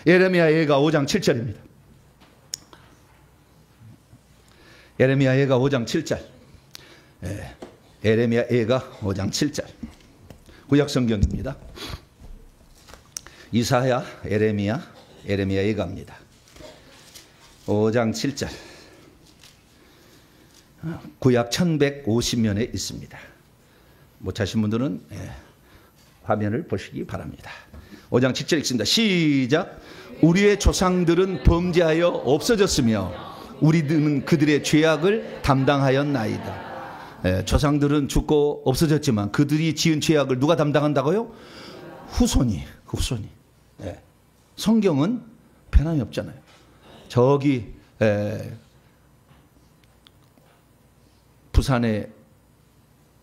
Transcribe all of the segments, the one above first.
예레미야 예가 5장 7절입니다. 예레미야 예가 5장 7절. 예레미야 예가 5장 7절. 구약 성경입니다. 이사야, 예레미야 예가입니다. 5장 7절. 구약 1150년에 있습니다. 못 찾으신 분들은 화면을 보시기 바랍니다. 5장 7절 읽습니다. 시작. 우리의 조상들은 범죄하여 없어졌으며 우리들은 그들의 죄악을 담당하였나이다. 조상들은 죽고 없어졌지만 그들이 지은 죄악을 누가 담당한다고요? 후손이. 성경은 변함이 없잖아요. 저기 부산에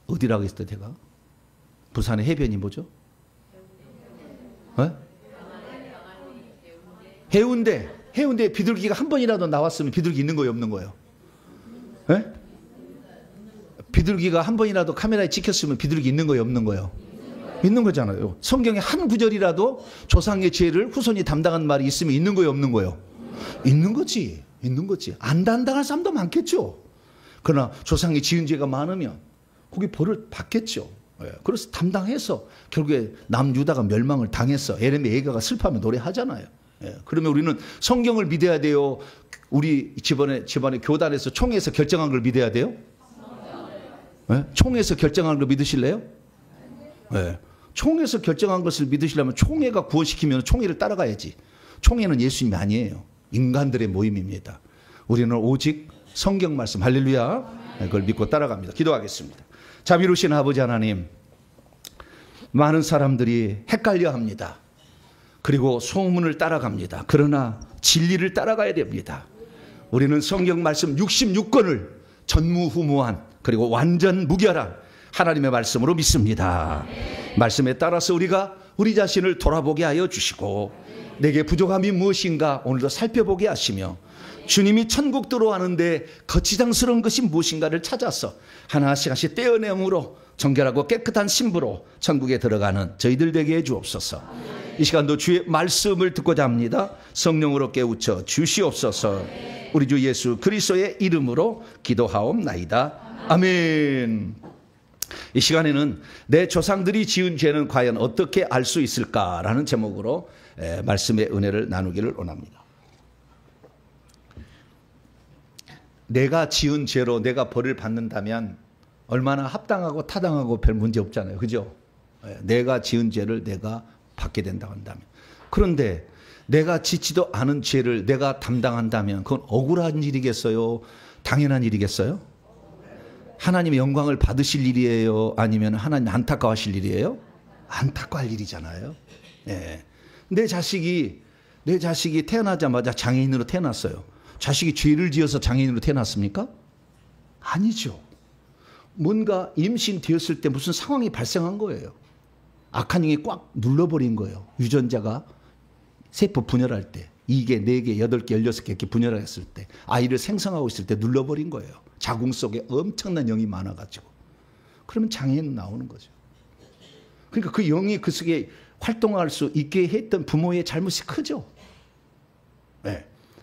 어디라고 했을 때 제가? 부산의 해변이 뭐죠? 해운대 비둘기가 한 번이라도 나왔으면 비둘기 있는 거예요, 없는 거예요? 비둘기가 한 번이라도 카메라에 찍혔으면 비둘기 있는 거예요, 없는 거예요? 있는 거잖아요. 성경에 한 구절이라도 조상의 죄를 후손이 담당한 말이 있으면 있는 거예요, 없는 거예요? 있는 거지. 안 담당할 사람도 많겠죠. 그러나 조상이 지은 죄가 많으면 거기 벌을 받겠죠. 그래서 담당해서 결국에 남유다가 멸망을 당했어. 예레미야 예가가 슬퍼하며 노래하잖아요. 그러면 우리는 성경을 믿어야 돼요? 우리 집안의 교단에서 총회에서 결정한 걸 믿어야 돼요? 총회에서 결정한 걸 믿으실래요? 총회에서 결정한 것을 믿으시려면 총회가 구원시키면 총회를 따라가야지. 총회는 예수님이 아니에요. 인간들의 모임입니다. 우리는 오직 성경 말씀, 할렐루야, 그걸 믿고 따라갑니다. 기도하겠습니다. 자비로우신 아버지 하나님, 많은 사람들이 헷갈려 합니다. 그리고 소문을 따라갑니다. 그러나 진리를 따라가야 됩니다. 우리는 성경 말씀 66권을 전무후무한 그리고 완전 무결한 하나님의 말씀으로 믿습니다. 말씀에 따라서 우리가 우리 자신을 돌아보게 하여 주시고 내게 부족함이 무엇인가 오늘도 살펴보게 하시며 주님이 천국 들어가는데 거치장스러운 것이 무엇인가를 찾아서 하나씩 떼어내므로 정결하고 깨끗한 신부로 천국에 들어가는 저희들 되게 해주옵소서. 이 시간도 주의 말씀을 듣고자 합니다. 성령으로 깨우쳐 주시옵소서. 우리 주 예수 그리스도의 이름으로 기도하옵나이다. 아멘. 이 시간에는 내 조상들이 지은 죄는 과연 어떻게 알 수 있을까라는 제목으로 말씀의 은혜를 나누기를 원합니다. 내가 지은 죄로 내가 벌을 받는다면 얼마나 합당하고 타당하고 별 문제 없잖아요. 그죠? 내가 지은 죄를 내가 받게 된다고 한다면. 그런데 내가 짓지도 않은 죄를 내가 담당한다면 그건 억울한 일이겠어요? 당연한 일이겠어요? 하나님의 영광을 받으실 일이에요? 아니면 하나님 안타까워하실 일이에요? 안타까워할 일이잖아요. 내 자식이 태어나자마자 장애인으로 태어났어요. 자식이 죄를 지어서 장애인으로 태어났습니까? 아니죠. 뭔가 임신되었을 때 무슨 상황이 발생한 거예요. 악한 영이 꽉 눌러버린 거예요. 유전자가 세포 분열할 때 2개, 4개, 8개, 16개 이렇게 분열했을 때 아이를 생성하고 있을 때 눌러버린 거예요. 자궁 속에 엄청난 영이 많아가지고. 그러면 장애인 나오는 거죠. 그러니까 그 영이 그 속에 활동할 수 있게 했던 부모의 잘못이 크죠.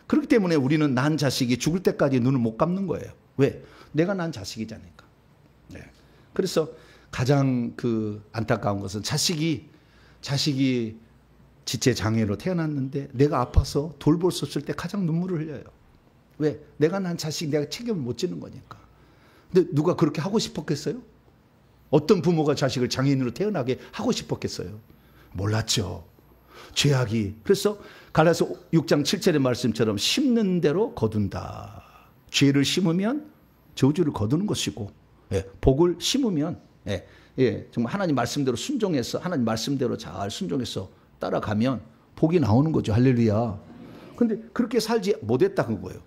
그렇기 때문에 우리는 난 자식이 죽을 때까지 눈을 못 감는 거예요. 왜? 내가 난 자식이잖아요. 그래서 가장 안타까운 것은 자식이 지체 장애로 태어났는데 내가 아파서 돌볼 수 없을 때 가장 눈물을 흘려요. 왜? 내가 난 자식 내가 책임을 못 지는 거니까. 근데 누가 그렇게 하고 싶었겠어요? 어떤 부모가 자식을 장애인으로 태어나게 하고 싶었겠어요? 몰랐죠. 죄악이. 그래서 갈라서 6장 7절의 말씀처럼 심는 대로 거둔다. 죄를 심으면 저주를 거두는 것이고 복을 심으면 정말 하나님 말씀대로 순종해서 하나님 말씀대로 잘 순종해서 따라가면 복이 나오는 거죠. 할렐루야. 그런데 그렇게 살지 못했다는 거예요.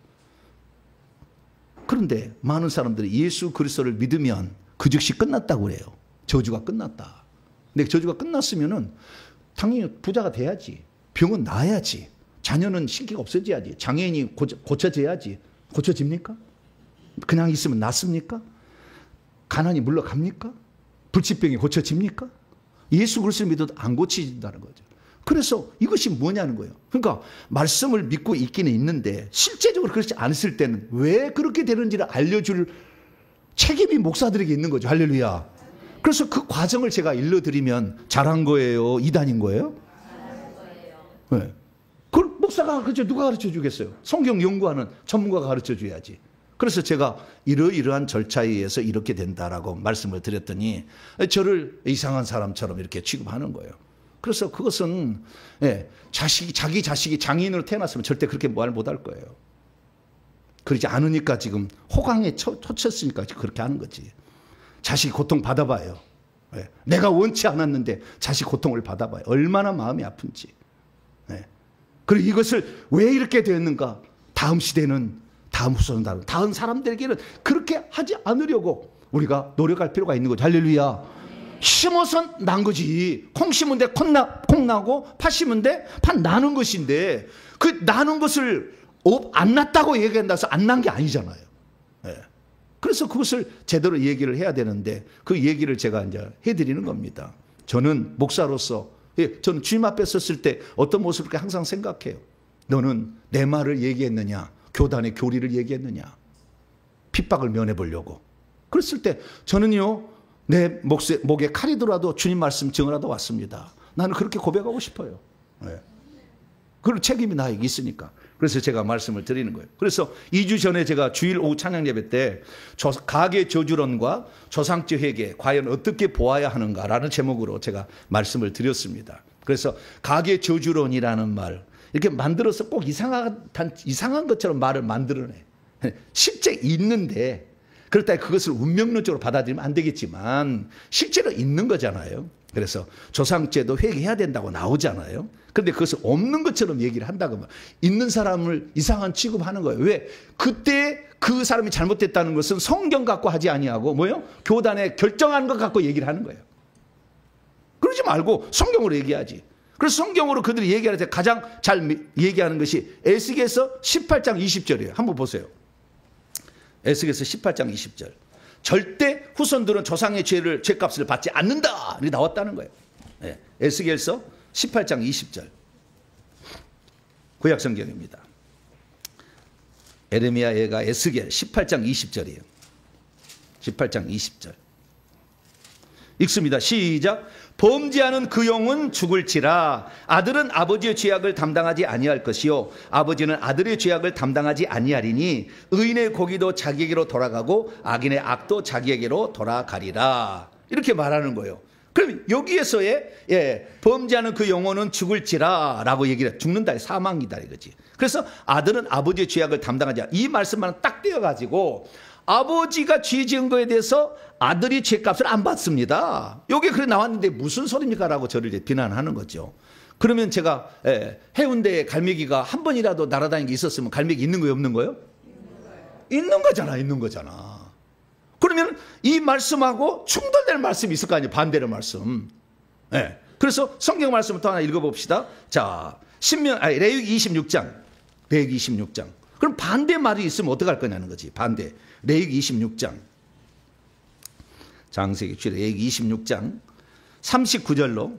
그런데 많은 사람들이 예수 그리스도를 믿으면 그 즉시 끝났다고 그래요. 저주가 끝났다. 근데 저주가 끝났으면은 당연히 부자가 돼야지. 병은 나아야지. 자녀는 신기가 없어져야지. 장애인이 고쳐져야지. 고쳐집니까? 그냥 있으면 낫습니까? 가난이 물러갑니까? 불치병이 고쳐집니까? 예수 그리스도를 믿어도 안 고쳐진다는 거죠. 그래서 이것이 뭐냐는 거예요. 그러니까 말씀을 믿고 있기는 있는데 실제적으로 그렇지 않았을 때는 왜 그렇게 되는지를 알려줄 책임이 목사들에게 있는 거죠. 할렐루야. 그래서 그 과정을 제가 일러드리면 잘한 거예요? 이단인 거예요? 네. 그걸 목사가 그죠? 누가 가르쳐 주겠어요? 성경 연구하는 전문가가 가르쳐 줘야지. 그래서 제가 이러이러한 절차에 의해서 이렇게 된다라고 말씀을 드렸더니 저를 이상한 사람처럼 이렇게 취급하는 거예요. 그래서 그것은 자기 자식이 장인으로 태어났으면 절대 그렇게 말 못할 거예요. 그러지 않으니까 지금 호강에 터쳤으니까 그렇게 하는 거지. 자식이 고통 받아봐요. 내가 원치 않았는데 자식 고통을 받아봐요. 얼마나 마음이 아픈지. 그리고 이것을 왜 이렇게 됐는가? 다음 시대는, 다음 후손은, 다음 사람들에게는 그렇게 하지 않으려고 우리가 노력할 필요가 있는 거죠. 할렐루야. 심어서 난 거지. 콩 심은 데 콩 나고 팥 심은 데 팥 나는 것인데 그 나는 것을 안 났다고 얘기한다 해서 안 난 게 아니잖아요. 그래서 그것을 제대로 얘기를 해야 되는데 그 얘기를 제가 이제 해드리는 겁니다. 저는 목사로서 저는 주님 앞에 섰을 때 어떤 모습을 항상 생각해요. 너는 내 말을 얘기했느냐? 교단의 교리를 얘기했느냐? 핍박을 면해보려고. 그랬을 때 저는요. 내 목에 칼이 들어와도 주님 말씀 증언하러 왔습니다. 나는 그렇게 고백하고 싶어요. 그런 책임이 나에게 있으니까. 그래서 제가 말씀을 드리는 거예요. 그래서 2주 전에 제가 주일 오후 찬양 예배 때 가계 저주론과 조상죄 회개 과연 어떻게 보아야 하는가라는 제목으로 제가 말씀을 드렸습니다. 그래서 가계 저주론이라는 말 이렇게 만들어서 꼭 이상한 것처럼 말을 만들어내. 실제 있는데 그렇다고 그것을 운명론적으로 받아들이면 안 되겠지만 실제로 있는 거잖아요. 그래서 조상죄도 회개해야 된다고 나오잖아요. 그런데 그것을 없는 것처럼 얘기를 한다고 하면 있는 사람을 이상한 취급하는 거예요. 왜? 그때 그 사람이 잘못됐다는 것은 성경 갖고 하지 아니하고 뭐요? 교단에 결정한 것 갖고 얘기를 하는 거예요. 그러지 말고 성경으로 얘기하지. 그래서 성경으로 그들이 얘기할 때 가장 잘 얘기하는 것이 에스겔서 18장 20절이에요. 한번 보세요. 에스겔서 18장 20절. 절대 후손들은 조상의 죄값을 받지 않는다. 이렇게 나왔다는 거예요. 에스겔서 18장 20절. 구약 성경입니다. 에레미야 예가 에스겔 18장 20절이에요. 18장 20절. 읽습니다. 시작. 범죄하는 그 영은 죽을지라. 아들은 아버지의 죄악을 담당하지 아니할 것이요 아버지는 아들의 죄악을 담당하지 아니하리니 의인의 고기도 자기에게로 돌아가고 악인의 악도 자기에게로 돌아가리라. 이렇게 말하는 거예요. 그럼 여기에서의 범죄하는 그 영혼은 죽을지라 라고 얘기를 해. 죽는다. 사망이다 이거지. 그래서 아들은 아버지의 죄악을 담당하지 않아. 이 말씀만 딱 떼어가지고 아버지가 죄 지은 거에 대해서 아들이 죄값을 안 받습니다. 여기 그래 나왔는데 무슨 소리입니까? 라고 저를 이제 비난하는 거죠. 그러면 제가 해운대에 갈매기가 한 번이라도 날아다니는 게 있었으면 갈매기 있는 거예요? 없는 거예요? 있는 거잖아. 있는 거잖아. 그러면 이 말씀하고 충돌되는 말씀이 있을 거 아니에요? 반대의 말씀. 그래서 성경 말씀을 또 하나 읽어봅시다. 자, 레위기 26장. 레위기 26장. 그럼 반대 말이 있으면 어떡할 거냐는 거지. 반대. 레위기 26장. 장세기 주 레위기 26장 39절로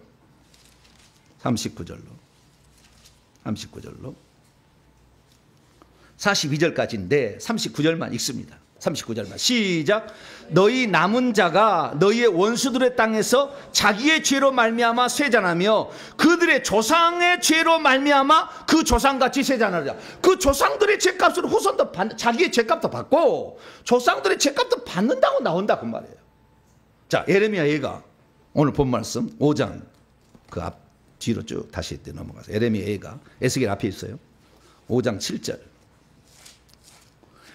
42절까지인데 39절만 읽습니다. 39절만 시작. 너희 남은 자가 너희의 원수들의 땅에서 자기의 죄로 말미암아 쇠잔하며 그들의 조상의 죄로 말미암아 그 조상같이 쇠잔하리라. 그 조상들의 죄값으로 후손도 자기의 죄값도 받고 조상들의 죄값도 받는다고 나온다 그 말이에요. 자, 예레미야 예가 오늘 본 말씀 5장 그 앞 뒤로 쭉 다시 넘어가서 예레미야 예가 에스겔 앞에 있어요. 5장 7절.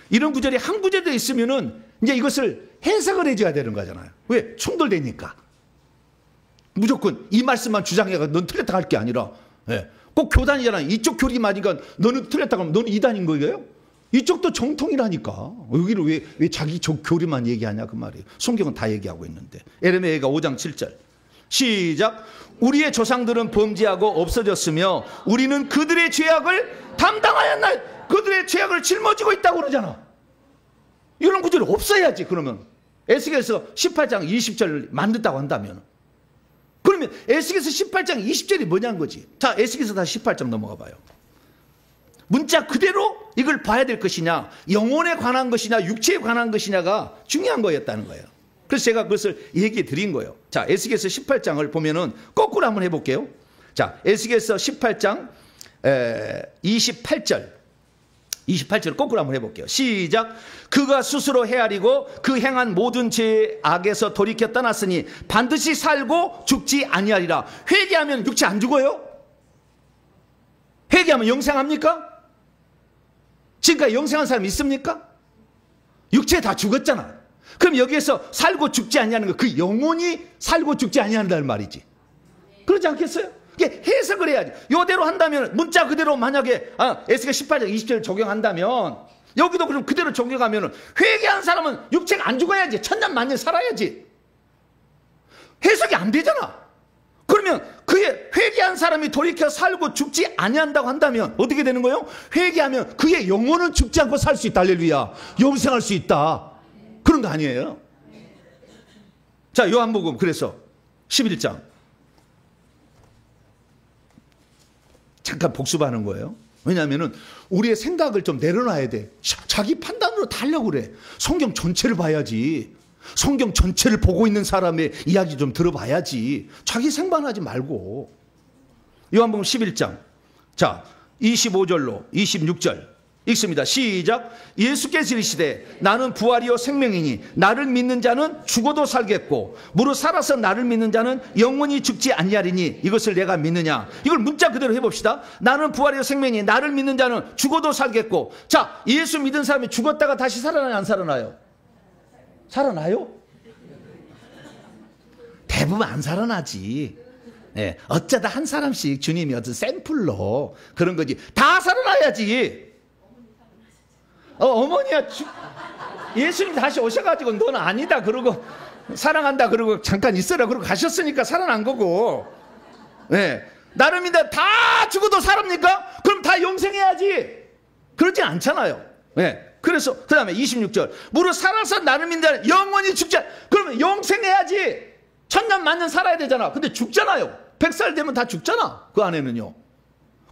이런 구절이 한 구절에 있으면은 이제 이것을 해석을 해줘야 되는 거잖아요. 왜? 충돌되니까. 무조건 이 말씀만 주장해가 넌 틀렸다 할 게 아니라 꼭 교단이잖아요. 이쪽 교리 맞으니까 너는 틀렸다 하면 너는 이단인 거예요? 이쪽도 정통이라니까. 여기를 왜 자기 교리만 얘기하냐 그 말이에요. 성경은 다 얘기하고 있는데. 에레미야가 5장 7절. 시작. 우리의 조상들은 범죄하고 없어졌으며 우리는 그들의 죄악을 담당하였나요? 그들의 죄악을 짊어지고 있다고 그러잖아. 이런 구절이 없어야지. 그러면 에스겔서 18장 20절을 만든다고 한다면 그러면 에스겔서 18장 20절이 뭐냐는 거지. 자, 에스겔서 다시 18장 넘어가 봐요. 문자 그대로 이걸 봐야 될 것이냐, 영혼에 관한 것이냐, 육체에 관한 것이냐가 중요한 거였다는 거예요. 그래서 제가 그것을 얘기해 드린 거예요. 자, 에스겔서 18장을 보면은 거꾸로 한번 해볼게요. 자, 에스겔서 18장 28절 거꾸로 한번 해볼게요. 시작. 그가 스스로 헤아리고 그 행한 모든 죄의 악에서 돌이켜 떠났으니 반드시 살고 죽지 아니하리라. 회개하면 육체 안 죽어요? 회개하면 영생합니까? 지금까지 영생한 사람 있습니까? 육체 다 죽었잖아. 그럼 여기에서 살고 죽지 아니하는 거, 그 영혼이 살고 죽지 아니한다는 말이지. 그렇지 않겠어요? 이게 해석을 해야지. 이대로 한다면, 문자 그대로 만약에 에스겔 18장 20절을 적용한다면, 여기도 그럼 그대로 적용하면 회개한 사람은 육체가 안 죽어야지. 천년 만년 살아야지. 해석이 안 되잖아. 그러면 그의 회개한 사람이 돌이켜 살고 죽지 아니한다고 한다면 어떻게 되는 거예요? 회개하면 그의 영혼은 죽지 않고 살 수 있다. 할렐루야. 영생할 수 있다. 그런 거 아니에요? 자, 요한복음 그래서 11장 잠깐 복습하는 거예요. 왜냐하면 우리의 생각을 좀 내려놔야 돼. 자기 판단으로 다 하려고 그래. 성경 전체를 봐야지. 성경 전체를 보고 있는 사람의 이야기 좀 들어봐야지. 자기 생반하지 말고. 요한복음 11장 자 25절로 26절 읽습니다. 시작. 예수께서 이르시되 나는 부활이요 생명이니 나를 믿는 자는 죽어도 살겠고 무릇 살아서 나를 믿는 자는 영원히 죽지 아니하리니 이것을 내가 믿느냐. 이걸 문자 그대로 해봅시다. 나는 부활이요 생명이니 나를 믿는 자는 죽어도 살겠고. 자, 예수 믿은 사람이 죽었다가 다시 살아나요 안 살아나요? 살아나요? 대부분 안 살아나지. 네, 어쩌다 한 사람씩 주님이 어떤 샘플로 그런 거지. 다 살아나야지. 어머니야 예수님 다시 오셔가지고 너는 아니다 그러고 사랑한다 그러고 잠깐 있어라 그러고 가셨으니까 살아난 거고. 네, 나름인데 다 죽어도 살합니까? 그럼 다 영생해야지. 그러지 않잖아요. 네. 그래서 그 다음에 26절 무릇 살아서 나를 믿는 영원히 죽지 않. 그러면 영생해야지. 천년 만년 살아야 되잖아. 근데 죽잖아요. 100살 되면 다 죽잖아. 그 안에는요.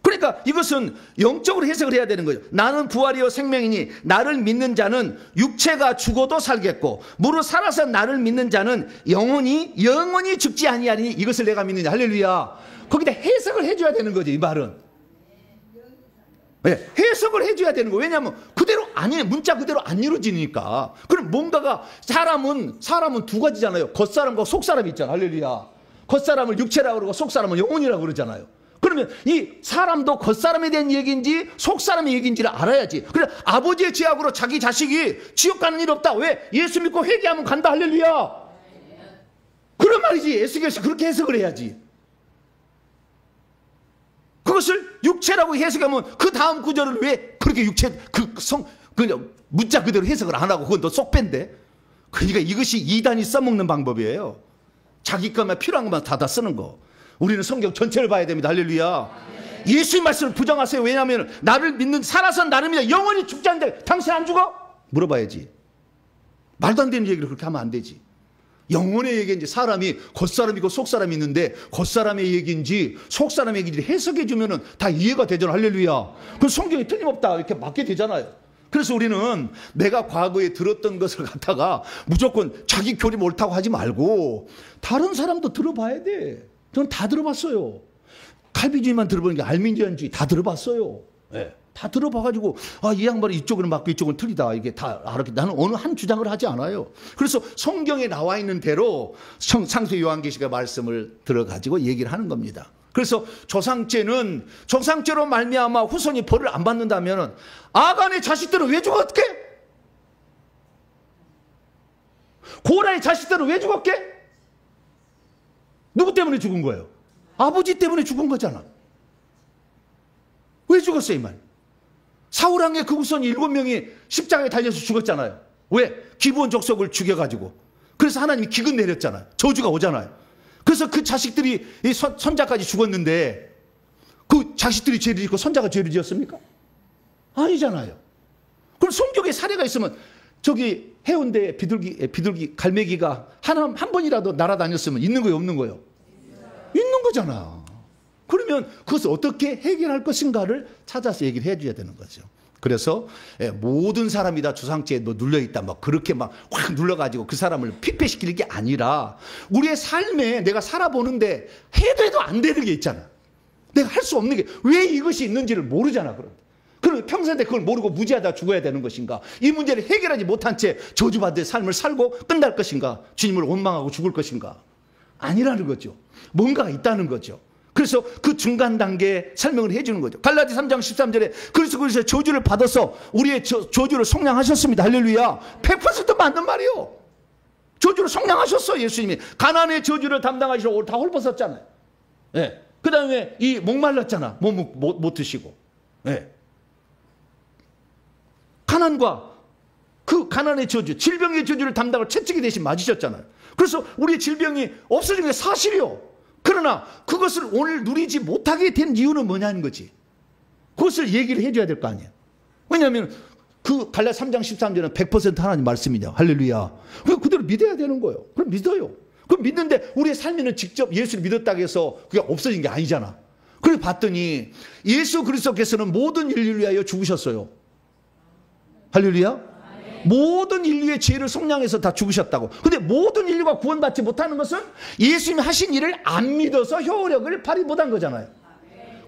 그러니까 이것은 영적으로 해석을 해야 되는 거죠. 나는 부활이요 생명이니 나를 믿는 자는 육체가 죽어도 살겠고 무릇 살아서 나를 믿는 자는 영원히 죽지 아니하리니 이것을 내가 믿느냐. 할렐루야. 거기다 해석을 해줘야 되는 거지. 이 말은. 네, 해석을 해줘야 되는 거예요. 왜냐하면 그대로 아니 문자 그대로 안 이루어지니까. 그럼 뭔가가 사람은 두 가지잖아요. 겉사람과 속사람이 있잖아. 할렐루야. 겉사람을 육체라고 그러고 속사람은 영혼이라고 그러잖아요. 그러면 이 사람도 겉사람에 대한 얘기인지 속사람의 얘기인지를 알아야지. 그래 아버지의 죄악으로 자기 자식이 지옥 가는 일 없다. 왜? 예수 믿고 회개하면 간다. 할렐루야. 그런 말이지. 에스겔서 그렇게 해석을 해야지. 그것을 육체라고 해석하면 그 다음 구절을 왜 그렇게 그냥 문자 그대로 해석을 안 하고 그건 너 속밴데. 그러니까 이것이 이단이 써먹는 방법이에요. 자기 것만 필요한 것만 다 쓰는 거. 우리는 성경 전체를 봐야 됩니다. 할렐루야. 예수의 말씀을 부정하세요. 왜냐하면 나를 믿는 살아서 나를 믿어 영원히 죽지 않는데 당신 안 죽어? 물어봐야지. 말도 안 되는 얘기를 그렇게 하면 안 되지. 영혼의 얘기인지 사람이 겉사람이고 속사람이 있는데 겉사람의 얘기인지 속사람의 얘기인지 해석해 주면은 다 이해가 되잖아. 할렐루야. 그 성경이 틀림없다 이렇게 맞게 되잖아요. 그래서 우리는 내가 과거에 들었던 것을 갖다가 무조건 자기 교리 옳다고 하지 말고 다른 사람도 들어봐야 돼. 저는 다 들어봤어요. 칼빈주의만 들어보는 게 알민주의주의 다 들어봤어요. 네. 다 들어봐가지고 이 양반은 이쪽은 맞고 이쪽은 틀리다. 이게 다 알았겠다. 나는 어느 한 주장을 하지 않아요. 그래서 성경에 나와 있는 대로 창세 요한계시가 말씀을 들어가지고 얘기를 하는 겁니다. 그래서 조상죄로 말미암아 후손이 벌을 안 받는다면 아간의 자식들은 왜 죽었게? 고라의 자식들은 왜 죽었게? 누구 때문에 죽은 거예요? 아버지 때문에 죽은 거잖아. 왜 죽었어요, 이 말? 사울왕의 그 후손이 7명이 십자가에 달려서 죽었잖아요. 왜? 기브온 족속을 죽여가지고. 그래서 하나님이 기근 내렸잖아요. 저주가 오잖아요. 그래서 그 자식들이 손자까지 죽었는데 그 자식들이 죄를 짓고 손자가 죄를 지었습니까? 아니잖아요. 그럼 성경에 사례가 있으면 저기 해운대에 비둘기 갈매기가 한 번이라도 날아다녔으면 있는 거예요, 없는 거예요? 거잖아. 그러면 그것을 어떻게 해결할 것인가를 찾아서 얘기를 해줘야 되는 거죠. 그래서 모든 사람이 다 주상죄에 눌려있다 막 그렇게 막 확 눌러가지고 그 사람을 피폐시키는 게 아니라 우리의 삶에 내가 살아보는데 해도 안 되는 게 있잖아. 내가 할 수 없는 게 왜 이것이 있는지를 모르잖아. 그럼 평생 때 그걸 모르고 무지하다 죽어야 되는 것인가? 이 문제를 해결하지 못한 채 저주받은 삶을 살고 끝날 것인가? 주님을 원망하고 죽을 것인가? 아니라는 거죠. 뭔가가 있다는 거죠. 그래서 그 중간 단계에 설명을 해주는 거죠. 갈라디 3장 13절에 그리스도께서 저주를 받아서 우리의 저주를 속량하셨습니다. 할렐루야. 100% 맞는 말이요. 저주를 속량하셨어. 예수님이 가나안의 저주를 담당하시러 다 홀벗었잖아요. 예. 그 다음에 이 목말랐잖아. 못 드시고. 예. 가난과 그 가난의 저주, 질병의 저주를 담당을 채찍이 대신 맞으셨잖아요. 그래서 우리의 질병이 없어진 게 사실이요. 그러나 그것을 오늘 누리지 못하게 된 이유는 뭐냐는 거지. 그것을 얘기를 해줘야 될 거 아니에요. 왜냐하면 그 갈라디 3장 13절은 100% 하나님 말씀이냐. 할렐루야. 그대로 믿어야 되는 거예요. 그럼 믿어요. 그럼 믿는데 우리의 삶에는 직접 예수를 믿었다고 해서 그게 없어진 게 아니잖아. 그래서 봤더니 예수 그리스도께서는 모든 인류를 위하여 죽으셨어요. 할렐루야. 모든 인류의 죄를 속량해서 다 죽으셨다고. 근데 모든 인류가 구원받지 못하는 것은 예수님이 하신 일을 안 믿어서 효력을 발휘 못한 거잖아요.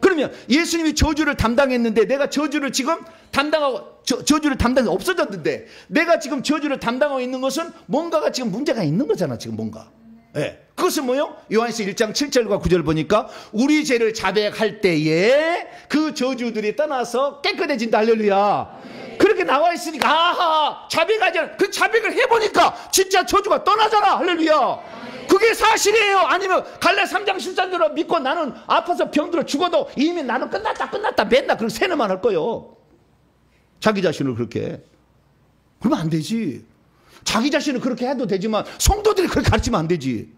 그러면 예수님이 저주를 담당했는데 내가 저주를 지금 담당하고 저주를 담당이 없어졌는데 내가 지금 저주를 담당하고 있는 것은 뭔가가 지금 문제가 있는 거잖아. 지금 뭔가. 네. 그것은 뭐요? 요한일서 1장 7절과 9절 보니까 우리 죄를 자백할 때에 그 저주들이 떠나서 깨끗해진다. 할렐루야. 그렇게 나와 있으니까 아하 자백하지 않아. 그 자백을 해보니까 진짜 저주가 떠나잖아. 할렐루야. 그게 사실이에요. 아니면 갈라디 3장 13절을 믿고 나는 아파서 병들어 죽어도 이미 나는 끝났다 맨날 그렇게 세뇌만 할 거예요. 자기 자신을 그렇게. 그러면 안 되지. 자기 자신을 그렇게 해도 되지만 성도들이 그렇게 가르치면 안 되지.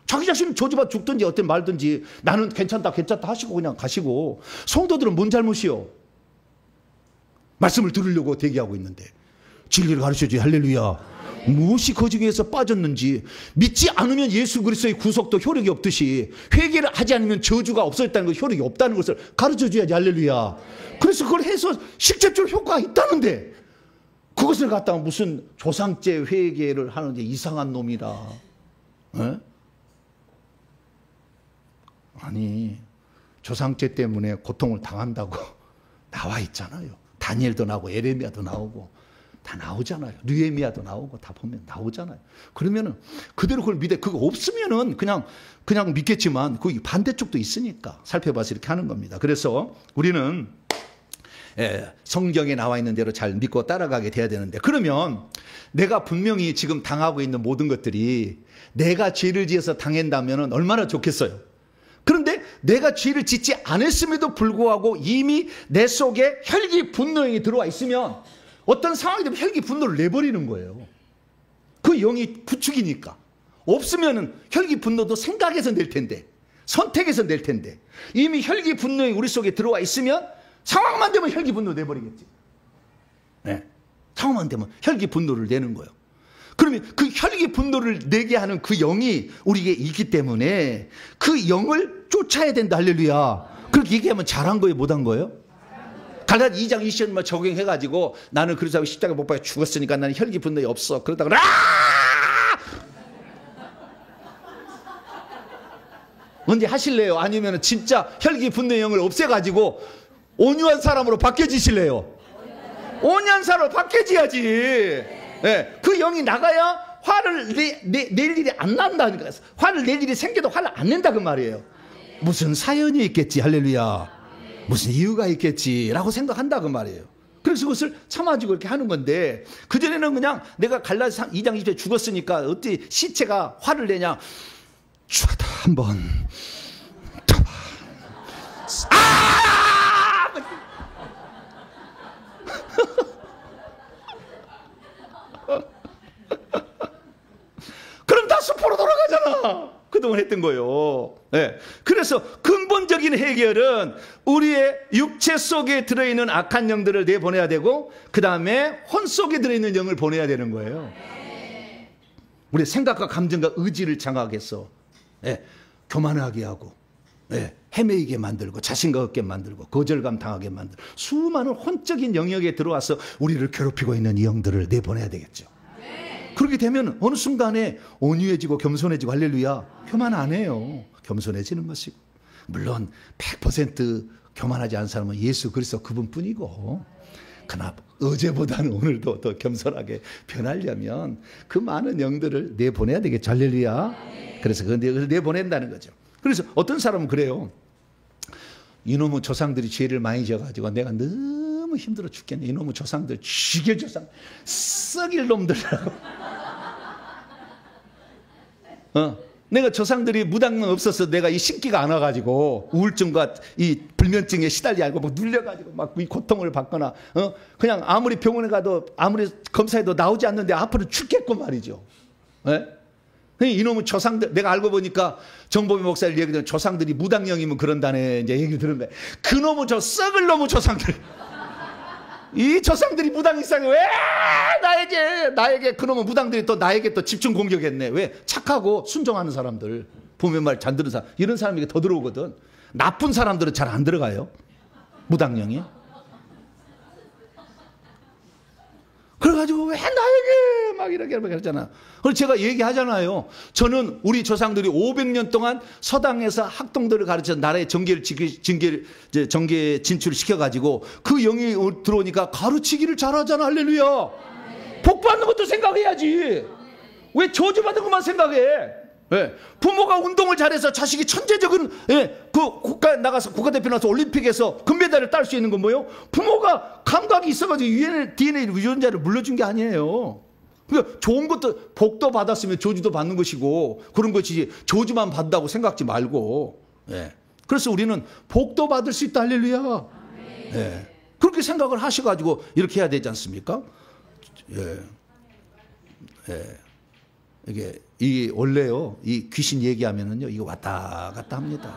자기 자신은 저주받아 죽든지 어떤 말든지 나는 괜찮다 하시고 그냥 가시고. 성도들은 뭔 잘못이요? 말씀을 들으려고 대기하고 있는데 진리를 가르쳐줘야. 할렐루야. 무엇이 그 중에서 빠졌는지 믿지 않으면 예수 그리스도의 구속도 효력이 없듯이 회개를 하지 않으면 저주가 없어졌다는 것, 효력이 없다는 것을 가르쳐줘야지. 할렐루야. 그래서 그걸 해서 실제적으로 효과가 있다는데 그것을 갖다가 무슨 조상죄 회개를 하는데 이상한 놈이라. 에? 아니 조상죄 때문에 고통을 당한다고 나와 있잖아요. 다니엘도 나오고 에레미야도 나오고 다 나오잖아요. 느헤미야도 나오고 다 보면 나오잖아요. 그러면은 그대로 그걸 믿어. 그거 없으면은 그냥 믿겠지만 그 반대쪽도 있으니까 살펴봐서 이렇게 하는 겁니다. 그래서 우리는 성경에 나와 있는 대로 잘 믿고 따라가게 돼야 되는데 그러면 내가 분명히 지금 당하고 있는 모든 것들이 내가 죄를 지어서 당한다면은 얼마나 좋겠어요. 그런데 내가 죄를 짓지 않았음에도 불구하고 이미 내 속에 혈기 분노형이 들어와 있으면 어떤 상황이 되면 혈기 분노를 내버리는 거예요. 그 영이 부축이니까. 없으면은 혈기 분노도 생각에서 낼 텐데 선택에서 낼 텐데 이미 혈기 분노형이 우리 속에 들어와 있으면 상황만 되면 혈기 분노 내버리겠지. 네. 상황만 되면 혈기 분노를 내는 거예요. 그러면 그 혈기 분노를 내게 하는 그 영이 우리에게 있기 때문에 그 영을 쫓아야 된다. 할렐루야. 그렇게 얘기하면 잘한 거예요? 못한 거예요? 갈라디 2장 20절만 적용해가지고 나는 그리스도하고 십자가 못 박혀 죽었으니까 나는 혈기 분노이 없어. 그러다가 언제 하실래요? 아니면 진짜 혈기 분노의 영을 없애가지고 온유한 사람으로 바뀌어지실래요? 온유한 사람으로 바뀌어져야지. 네, 그 영이 나가야 화를 낼 일이 안 난다니까. 화를 낼 일이 생겨도 화를 안 낸다 그 말이에요. 무슨 사연이 있겠지. 할렐루야. 무슨 이유가 있겠지라고 생각한다 그 말이에요. 그래서 그것을 참아주고 이렇게 하는 건데 그전에는 그냥 내가 갈라디 2장 20절에 죽었으니까 어떻게 시체가 화를 내냐. 죽었다 한번 더 봐. 그럼 다 수포로 돌아가잖아. 그동안 했던 거예요. 네. 그래서 근본적인 해결은 우리의 육체 속에 들어있는 악한 영들을 내보내야 되고 그 다음에 혼 속에 들어있는 영을 보내야 되는 거예요. 우리의 생각과 감정과 의지를 장악해서 네. 교만하게 하고, 헤매이게 만들고, 자신감 없게 만들고, 거절감 당하게 만들고, 수많은 혼적인 영역에 들어와서 우리를 괴롭히고 있는 이 영들을 내보내야 되겠죠. 그렇게 되면 어느 순간에 온유해지고 겸손해지고, 할렐루야, 교만 안 해요. 겸손해지는 것이고. 물론 100% 교만하지 않은 사람은 예수 그리스도 그분뿐이고, 그러나 어제보다는 오늘도 더 겸손하게 변하려면 그 많은 영들을 내보내야 되겠죠. 할렐루야. 그래서 그걸 내보낸다는 거죠. 그래서 어떤 사람은 그래요. 이놈의 조상들이 죄를 많이 져가지고 내가 너무 힘들어 죽겠네. 이놈의 조상들, 죽일 조상, 썩일 놈들이라고. 내가 조상들이 무당은 없어서 내가 이 신기가 안 와가지고 우울증과 이 불면증에 시달리고 막 눌려가지고 막 이 고통을 받거나, 그냥 아무리 병원에 가도 아무리 검사해도 나오지 않는데 앞으로 죽겠고 말이죠. 이놈의 조상들, 내가 알고 보니까 정보비 목사를 얘기하는 조상들이 무당령이면 그런다네 이제 얘기를 들은 거예요. 그놈의 저 썩을 놈의 조상들. 이 조상들이 무당 이상해. 왜 나에게 그놈의 무당들이 또 나에게 또 집중 공격했네. 왜? 착하고 순종하는 사람들, 보면 말 잘 듣는 사람, 이런 사람에게 더 들어오거든. 나쁜 사람들은 잘 안 들어가요, 무당령이. 그래가지고 왜 나에게 막 이렇게 그랬잖아. 그래서 제가 얘기하잖아요. 저는 우리 조상들이 500년 동안 서당에서 학동들을 가르쳐 나라의 정계 진출을 시켜가지고 그 영이 들어오니까 가르치기를 잘하잖아. 할렐루야. 복 받는 것도 생각해야지. 왜 저주받은 것만 생각해? 부모가 운동을 잘해서 자식이 천재적인, 그 국가에 나가서 국가대표 나서 올림픽에서 금메달을 딸 수 있는 건 뭐예요? 부모가 감각이 있어가지고 DNA 유전자를 물려준 게 아니에요. 그러니까 좋은 것도, 복도 받았으면 저주도 받는 것이고 그런 것이지, 저주만 받는다고 생각지 말고. 그래서 우리는 복도 받을 수 있다. 할렐루야. 그렇게 생각을 하셔가지고 이렇게 해야 되지 않습니까? 이게 원래요, 이 귀신 얘기하면은요, 이거 왔다 갔다 합니다.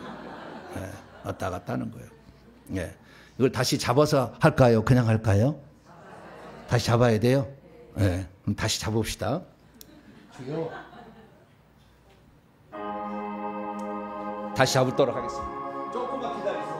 왔다 갔다 하는 거예요. 이걸 다시 잡아서 할까요? 그냥 할까요? 다시 잡아야 돼요? 그럼 다시 잡읍시다. 주여. 다시 잡도록 하겠습니다. 조금만 기다리세요.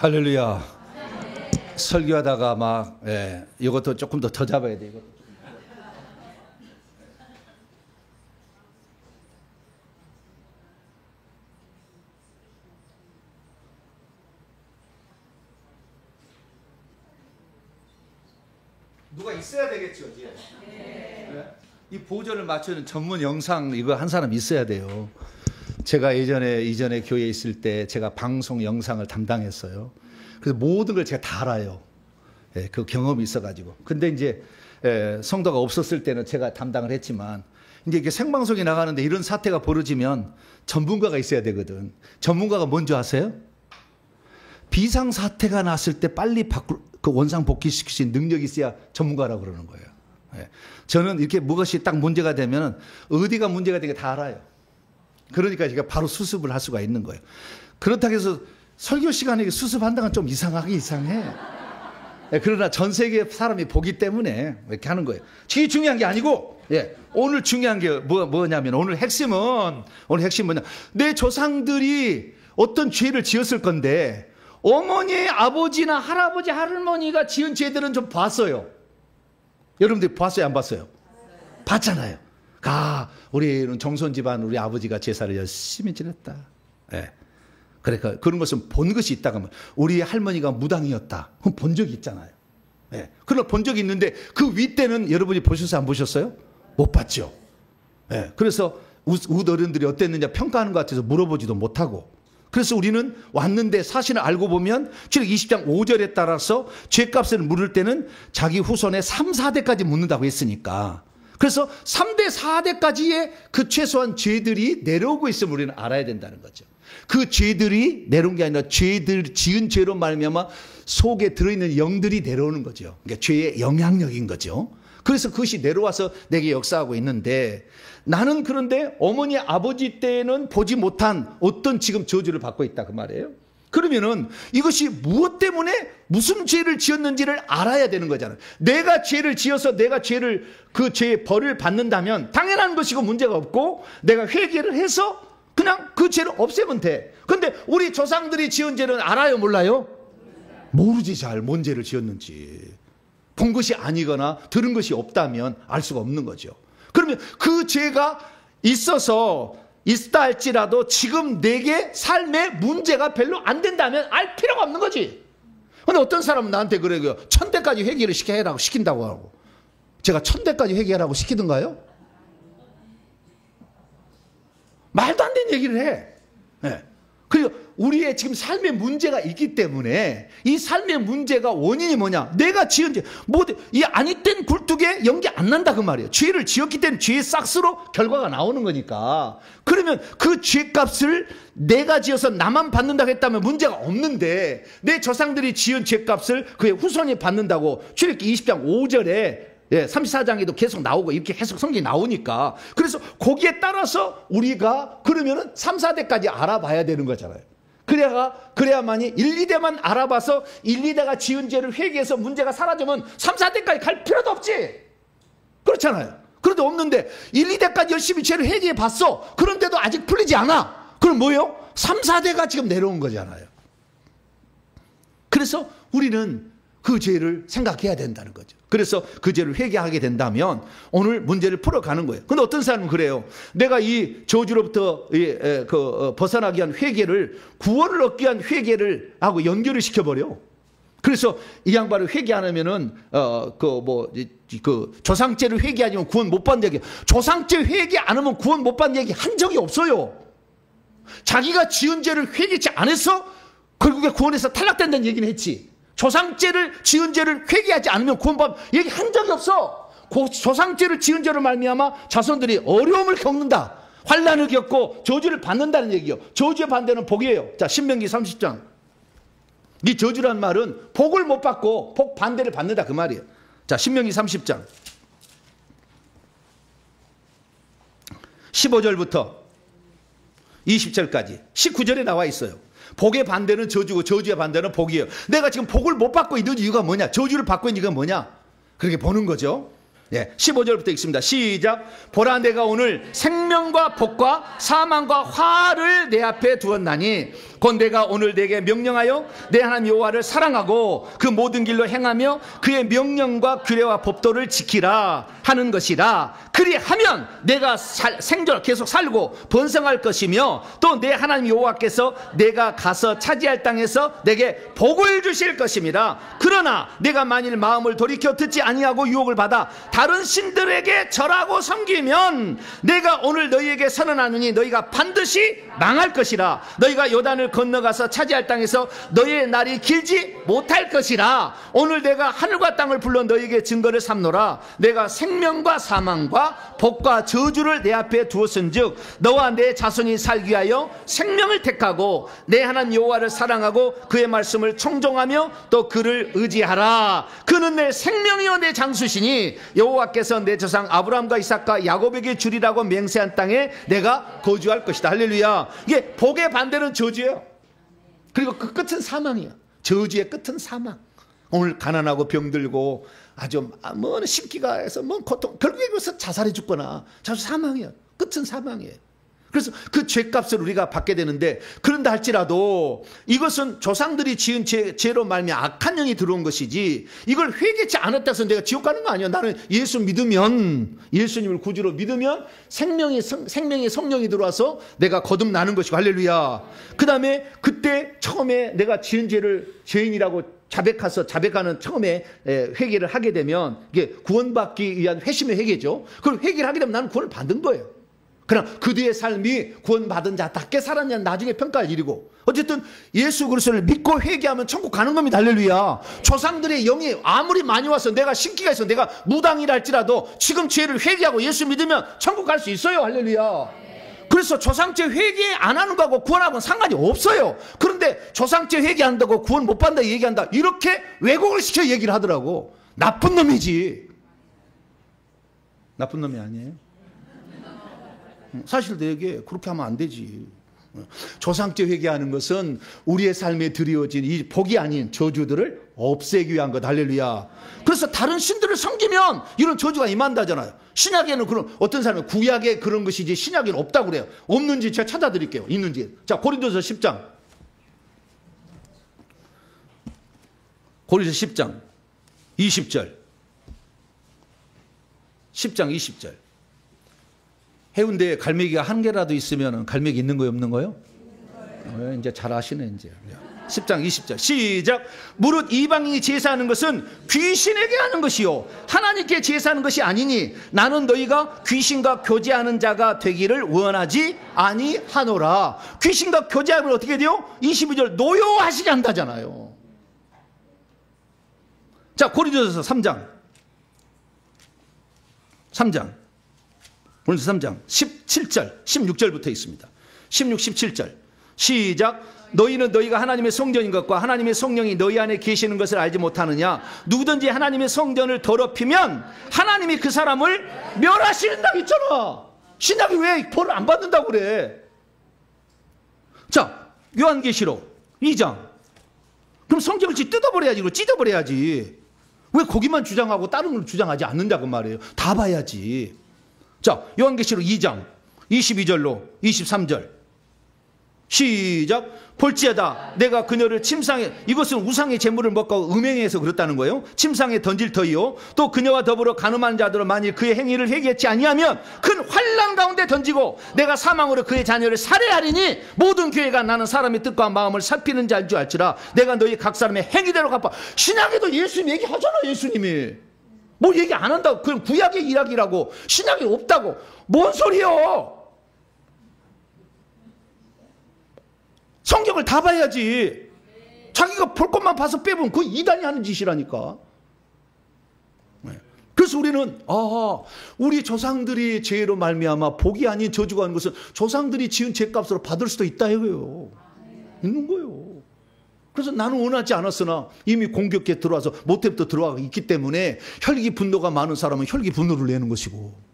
할렐루야. 설교하다가 막, 이것도 조금 더 잡아야 돼. 이것도. 누가 있어야 되겠죠, 이제. 이 보조를 맞추는 전문 영상 이거 한 사람 있어야 돼요. 제가 이전에 교회에 있을 때 제가 방송 영상을 담당했어요. 그래서 모든 걸 제가 다 알아요. 그 경험이 있어가지고. 근데 이제 성도가 없었을 때는 제가 담당을 했지만, 이제 이게 생방송에 나가는데 이런 사태가 벌어지면 전문가가 있어야 되거든. 전문가가 뭔지 아세요? 비상사태가 났을 때 빨리 그 원상 복귀시킬 수 있는 능력이 있어야 전문가라고 그러는 거예요. 예. 저는 이렇게 무엇이 딱 문제가 되면 어디가 문제가 되게 다 알아요. 그러니까 제가 바로 수습을 할 수가 있는 거예요. 그렇다고 해서 설교 시간에 수습한다는 건 좀 이상해. 예, 그러나 전 세계 사람이 보기 때문에 이렇게 하는 거예요. 그게 중요한 게 아니고, 예, 오늘 중요한 게 뭐냐면 오늘 핵심은 뭐냐. 내 조상들이 어떤 죄를 지었을 건데 어머니, 아버지나 할아버지, 할머니가 지은 죄들은 좀 봤어요. 여러분들 봤어요, 안 봤어요? 봤잖아요. 우리는 정선 집안 우리 아버지가 제사를 열심히 지냈다. 예. 그러니까 그런 것은 본 것이 있다가 하면 우리 할머니가 무당이었다. 그럼 본 적이 있잖아요. 예. 그러나 본 적이 있는데 그 윗대는 여러분이 보셨어요, 안 보셨어요? 못 봤죠. 예. 그래서 웃 어른들이 어땠느냐 평가하는 것 같아서 물어보지도 못하고. 그래서 우리는 왔는데 사실을 알고 보면 출애굽기 20장 5절에 따라서 죄값을 물을 때는 자기 후손의 3, 4대까지 묻는다고 했으니까. 그래서 3대, 4대까지의 그 최소한 죄들이 내려오고 있음을 우리는 알아야 된다는 거죠. 그 죄들이 내려온 게 아니라 지은 죄로 말미암아 속에 들어있는 영들이 내려오는 거죠. 그러니까 죄의 영향력인 거죠. 그래서 그것이 내려와서 내게 역사하고 있는데 나는 그런데 어머니 아버지 때는 보지 못한 어떤 지금 저주를 받고 있다 그 말이에요. 그러면은 이것이 무엇 때문에 무슨 죄를 지었는지를 알아야 되는 거잖아요. 내가 죄를 지어서 내가 그 죄의 벌을 받는다면 당연한 것이고 문제가 없고 내가 회개를 해서 그냥 그 죄를 없애면 돼. 그런데 우리 조상들이 지은 죄는 알아요, 몰라요? 모르지 잘 뭔 죄를 지었는지. 본 것이 아니거나 들은 것이 없다면 알 수가 없는 거죠. 그러면 그 죄가 있다 할지라도 지금 내게 삶에 문제가 별로 안 된다면 알 필요가 없는 거지. 근데 어떤 사람은 나한테 그래요. 1000대까지 회개를 시킨다고 하고. 제가 1000대까지 회개하라고 시키던가요? 말도 안 되는 얘기를 해. 네. 그리고 우리의 지금 삶의 문제가 있기 때문에 이 삶의 문제가 원인이 뭐냐? 내가 지은 죄, 이 아니땐 굴뚝에 연기 안 난다 그 말이에요. 죄를 지었기 때문에 죄의 싹스로 결과가 나오는 거니까. 그러면 그 죄값을 내가 지어서 나만 받는다고 했다면 문제가 없는데 내 조상들이 지은 죄값을 그의 후손이 받는다고 출애굽기 20장 5절에 34장에도 계속 나오고 이렇게 계속 성경이 나오니까 그래서 거기에 따라서 우리가 그러면은 3, 4대까지 알아봐야 되는 거잖아요. 그래야만이 1, 2대만 알아봐서 1, 2대가 지은 죄를 회개해서 문제가 사라지면 3, 4대까지 갈 필요도 없지. 그렇잖아요. 그런데 없는데 1, 2대까지 열심히 죄를 회개해 봤어. 그런데도 아직 풀리지 않아. 그럼 뭐예요? 3, 4대가 지금 내려온 거잖아요. 그래서 우리는 그 죄를 생각해야 된다는 거죠. 그래서 그 죄를 회개하게 된다면 오늘 문제를 풀어가는 거예요. 근데 어떤 사람은 그래요. 내가 이 저주로부터 벗어나기 위한 회개를 구원을 얻기 위한 회개를 하고 연결을 시켜버려. 그래서 이 양반을 회개 안 하면은 조상죄를 회개하면 구원 못 받는 얘기. 조상죄 회개 안 하면 구원 못 받는 얘기 한 적이 없어요. 자기가 지은 죄를 회개치 안 해서 결국에 구원에서 탈락된다는 얘기는 했지. 조상죄를 지은 죄를 회개하지 않으면 구원받 얘기한 적이 없어. 조상죄를 지은 죄로 말미암아 자손들이 어려움을 겪는다. 환난을 겪고 저주를 받는다는 얘기요. 저주의 반대는 복이에요. 자, 신명기 30장. 이 저주란 말은 복을 못 받고 복 반대를 받는다 그 말이에요. 자, 신명기 30장 15절부터 20절까지 19절에 나와 있어요. 복의 반대는 저주고 저주의 반대는 복이에요. 내가 지금 복을 못 받고 있는 이유가 뭐냐? 저주를 받고 있는 이유가 뭐냐? 그렇게 보는 거죠. 15절부터 읽습니다. 시작. 보라, 내가 오늘 생명과 복과 사망과 화를 내 앞에 두었나니 곧 내가 오늘 내게 명령하여 내 하나님 여호와를 사랑하고 그 모든 길로 행하며 그의 명령과 규례와 법도를 지키라 하는 것이라. 그리하면 내가 생존 계속 살고 번성할 것이며 또 내 하나님 여호와께서 내가 가서 차지할 땅에서 내게 복을 주실 것입니다. 그러나 내가 만일 마음을 돌이켜 듣지 아니하고 유혹을 받아 다른 신들에게 절하고 섬기면 내가 오늘 너희에게 선언하노니 너희가 반드시 망할 것이라. 너희가 요단을 요단을 건너가서 차지할 땅에서 너희의 날이 길지 못할 것이라. 오늘 내가 하늘과 땅을 불러 너희에게 증거를 삼노라. 내가 생명과 사망과 복과 저주를 내 앞에 두었은즉 너와 내 자손이 살기 위하여 생명을 택하고 내 하나님 여호와를 사랑하고 그의 말씀을 청종하며 또 그를 의지하라. 그는 내 생명이요 내 장수시니 여호와께서 내 조상 아브라함과 이삭과 야곱에게 주리라고 맹세한 땅에 내가 거주할 것이다. 할렐루야. 이게 복의 반대는 저주예요. 그리고 그 끝은 사망이에요. 저주의 끝은 사망. 오늘 가난하고 병들고 아주 뭐 심기가 해서 뭐 고통, 결국에 그것은 자살해 죽거나 사망이에요. 끝은 사망이에요. 그래서 그 죄값을 우리가 받게 되는데, 그런다 할지라도 이것은 조상들이 지은 죄로 말미암아 악한 영이 들어온 것이지, 이걸 회개치 않았다 해서 내가 지옥 가는 거 아니야. 나는 예수 믿으면, 예수님을 구주로 믿으면 생명의 성령이 들어와서 내가 거듭나는 것이고. 할렐루야. 그 다음에 그때 처음에 내가 지은 죄를 죄인이라고 자백하는 처음에 회개를 하게 되면, 이게 구원받기 위한 회심의 회개죠. 그걸 회개를 하게 되면 나는 구원을 받은 거예요. 그러나 그 뒤의 삶이 구원받은 자답게 살았냐는 나중에 평가할 일이고, 어쨌든 예수 그리스도를 믿고 회개하면 천국 가는 겁니다. 할렐루야. 조상들의 영이 아무리 많이 와서 내가 신기가 있어, 내가 무당이라 할지라도 지금 죄를 회개하고 예수 믿으면 천국 갈 수 있어요. 할렐루야. 그래서 조상죄 회개 안 하는 거하고 구원하고는 상관이 없어요. 그런데 조상죄 회개한다고 구원 못 받는다 얘기한다, 이렇게 왜곡을 시켜 얘기를 하더라고. 나쁜 놈이지. 나쁜 놈이 아니에요. 사실 내게 그렇게 하면 안 되지. 조상죄 회개하는 것은 우리의 삶에 드리워진 이 복이 아닌 저주들을 없애기 위한 것. 할렐루야. 그래서 다른 신들을 섬기면 이런 저주가 임한다잖아요. 신약에는 그런, 어떤 사람은 구약에 그런 것이지 신약에는 없다고 그래요. 없는지 제가 찾아드릴게요. 있는지. 자, 고린도서 10장. 고린도서 10장 20절. 10장 20절. 해운대에 갈매기가 한 개라도 있으면 갈매기 있는 거요, 없는 거요? 이제 잘 아시네, 이제. 10장 20절 시작. 무릇 이방인이 제사하는 것은 귀신에게 하는 것이요 하나님께 제사하는 것이 아니니 나는 너희가 귀신과 교제하는 자가 되기를 원하지 아니하노라. 귀신과 교제하면 어떻게 돼요? 22절 노여워하시게 한다잖아요. 자, 고린도서 3장 고린도서 3장 17절 16절부터 있습니다. 16, 17절 시작. 너희는 너희가 하나님의 성전인 것과 하나님의 성령이 너희 안에 계시는 것을 알지 못하느냐. 누구든지 하나님의 성전을 더럽히면 하나님이 그 사람을 멸하신다고 했잖아. 신약이 왜 벌을 안 받는다고 그래. 자, 요한계시록 2장. 그럼 성경을 뜯어버려야지, 찢어버려야지. 왜 거기만 주장하고 다른 걸 주장하지 않는다고 말이에요. 다 봐야지. 자, 요한계시록 2장 22절로 23절 시작. 볼지어다 내가 그녀를 침상에, 이것은 우상의 제물을 먹고 음행해서 그렇다는 거예요. 침상에 던질 터이요 또 그녀와 더불어 간음한 자들은 만일 그의 행위를 회개치 아니하면 큰 환난 가운데 던지고 내가 사망으로 그의 자녀를 살해하리니 모든 교회가 나는 사람의 뜻과 마음을 살피는 자인 줄 알지라. 내가 너희 각 사람의 행위대로 갚아. 신약에도 예수님 얘기하잖아. 예수님이 뭘 얘기 안 한다고. 그럼 구약의 이야기라고. 신약에 없다고. 뭔 소리요. 성경을 다 봐야지. 자기가 볼 것만 봐서 빼보면 그건 이단이 하는 짓이라니까. 그래서 우리는 우리 조상들이 죄로 말미암아 복이 아닌 저주가 하는 것은 조상들이 지은 죄값으로 받을 수도 있다 이거예요. 있는 거예요. 그래서 나는 원하지 않았으나 이미 공격에 들어와서 모태부터 들어와 있기 때문에 혈기 분노가 많은 사람은 혈기 분노를 내는 것이고,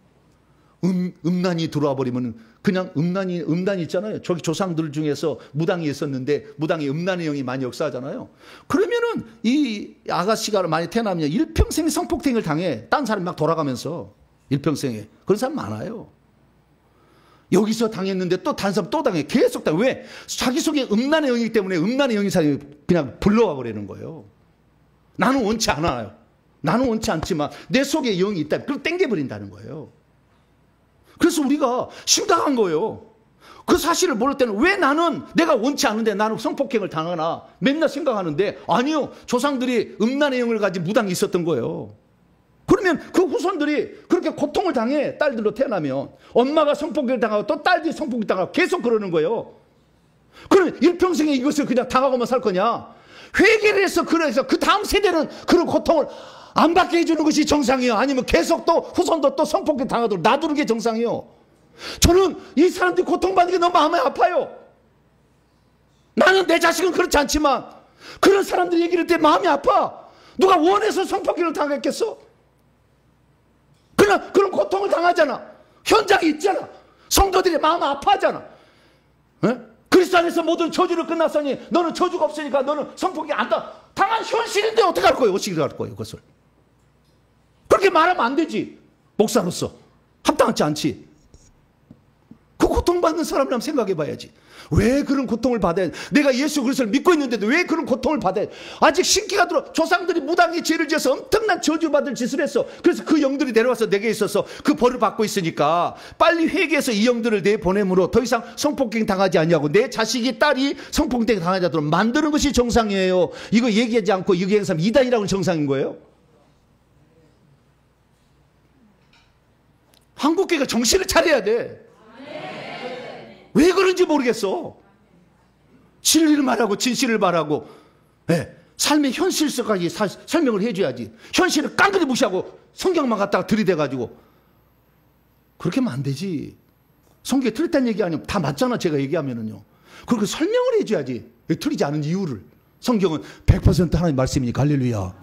음란이 들어와 버리면 그냥 음란이 있잖아요. 저기 조상들 중에서 무당이 있었는데 무당이 음란의 영이 많이 역사하잖아요. 그러면은 이 아가씨가 많이 태어나면 일평생 성폭행을 당해. 딴 사람이 막 돌아가면서 일평생에. 그런 사람 많아요. 여기서 당했는데 또 다른 사람 또 당해. 계속 당해. 왜? 자기 속에 음란의 영이기 때문에 음란의 영이 사람이 그냥 불러와 버리는 거예요. 나는 원치 않아요. 나는 원치 않지만 내 속에 영이 있다. 그걸 땡겨버린다는 거예요. 그래서 우리가 심각한 거예요. 그 사실을 모를 때는 왜 나는 내가 원치 않은데 나는 성폭행을 당하나 맨날 생각하는데, 아니요, 조상들이 음란의 영을 가진 무당이 있었던 거예요. 그러면 그 후손들이 그렇게 고통을 당해. 딸들로 태어나면 엄마가 성폭행을 당하고 또 딸들이 성폭행을 당하고 계속 그러는 거예요. 그러면 일평생에 이것을 그냥 당하고만 살 거냐? 회개를 해서 그래서 그 다음 세대는 그런 고통을 안 받게 해주는 것이 정상이에요? 아니면 계속 또 후손도 또 성폭행 당하도록 놔두는 게 정상이에요? 저는 이 사람들이 고통받는 게 너무 마음이 아파요. 나는 내 자식은 그렇지 않지만 그런 사람들 얘기를 때 마음이 아파. 누가 원해서 성폭행을 당했겠어? 그러나 그런 고통을 당하잖아. 현장에 있잖아. 성도들이 마음 아파하잖아. 에? 그리스도 안에서 모든 저주를 끝났으니 너는 저주가 없으니까 너는 성폭행 안 당한 현실인데 어떻게 할 거예요? 어떻게 할 거예요? 그것을 그렇게 말하면 안 되지. 목사로서 합당하지 않지. 그 고통받는 사람을 한번 생각해 봐야지. 왜 그런 고통을 받아야 돼? 내가 예수 그리스도를 믿고 있는데도 왜 그런 고통을 받아야 돼? 아직 신기가 들어. 조상들이 무당의 죄를 지어서 엄청난 저주받을 짓을 했어. 그래서 그 영들이 내려와서 내게 있어서 그 벌을 받고 있으니까 빨리 회개해서 이 영들을 내보내므로 더 이상 성폭행 당하지 않냐고, 내 자식이 딸이 성폭행 당하지 않도록 만드는 것이 정상이에요. 이거 얘기하지 않고 이거 얘기하는 사람 이단이라고 정상인 거예요? 한국교회가 정신을 차려야 돼. 왜 그런지 모르겠어. 진리를 말하고 진실을 말하고, 네, 삶의 현실 속까지 설명을 해줘야지. 현실을 깡그리 무시하고 성경만 갖다가 들이대가지고 그렇게 하면 안 되지. 성경에 틀렸다는 얘기 아니면 다 맞잖아. 제가 얘기하면은요. 그렇게 설명을 해줘야지. 틀리지 않은 이유를. 성경은 100% 하나님 말씀이니까 할렐루야.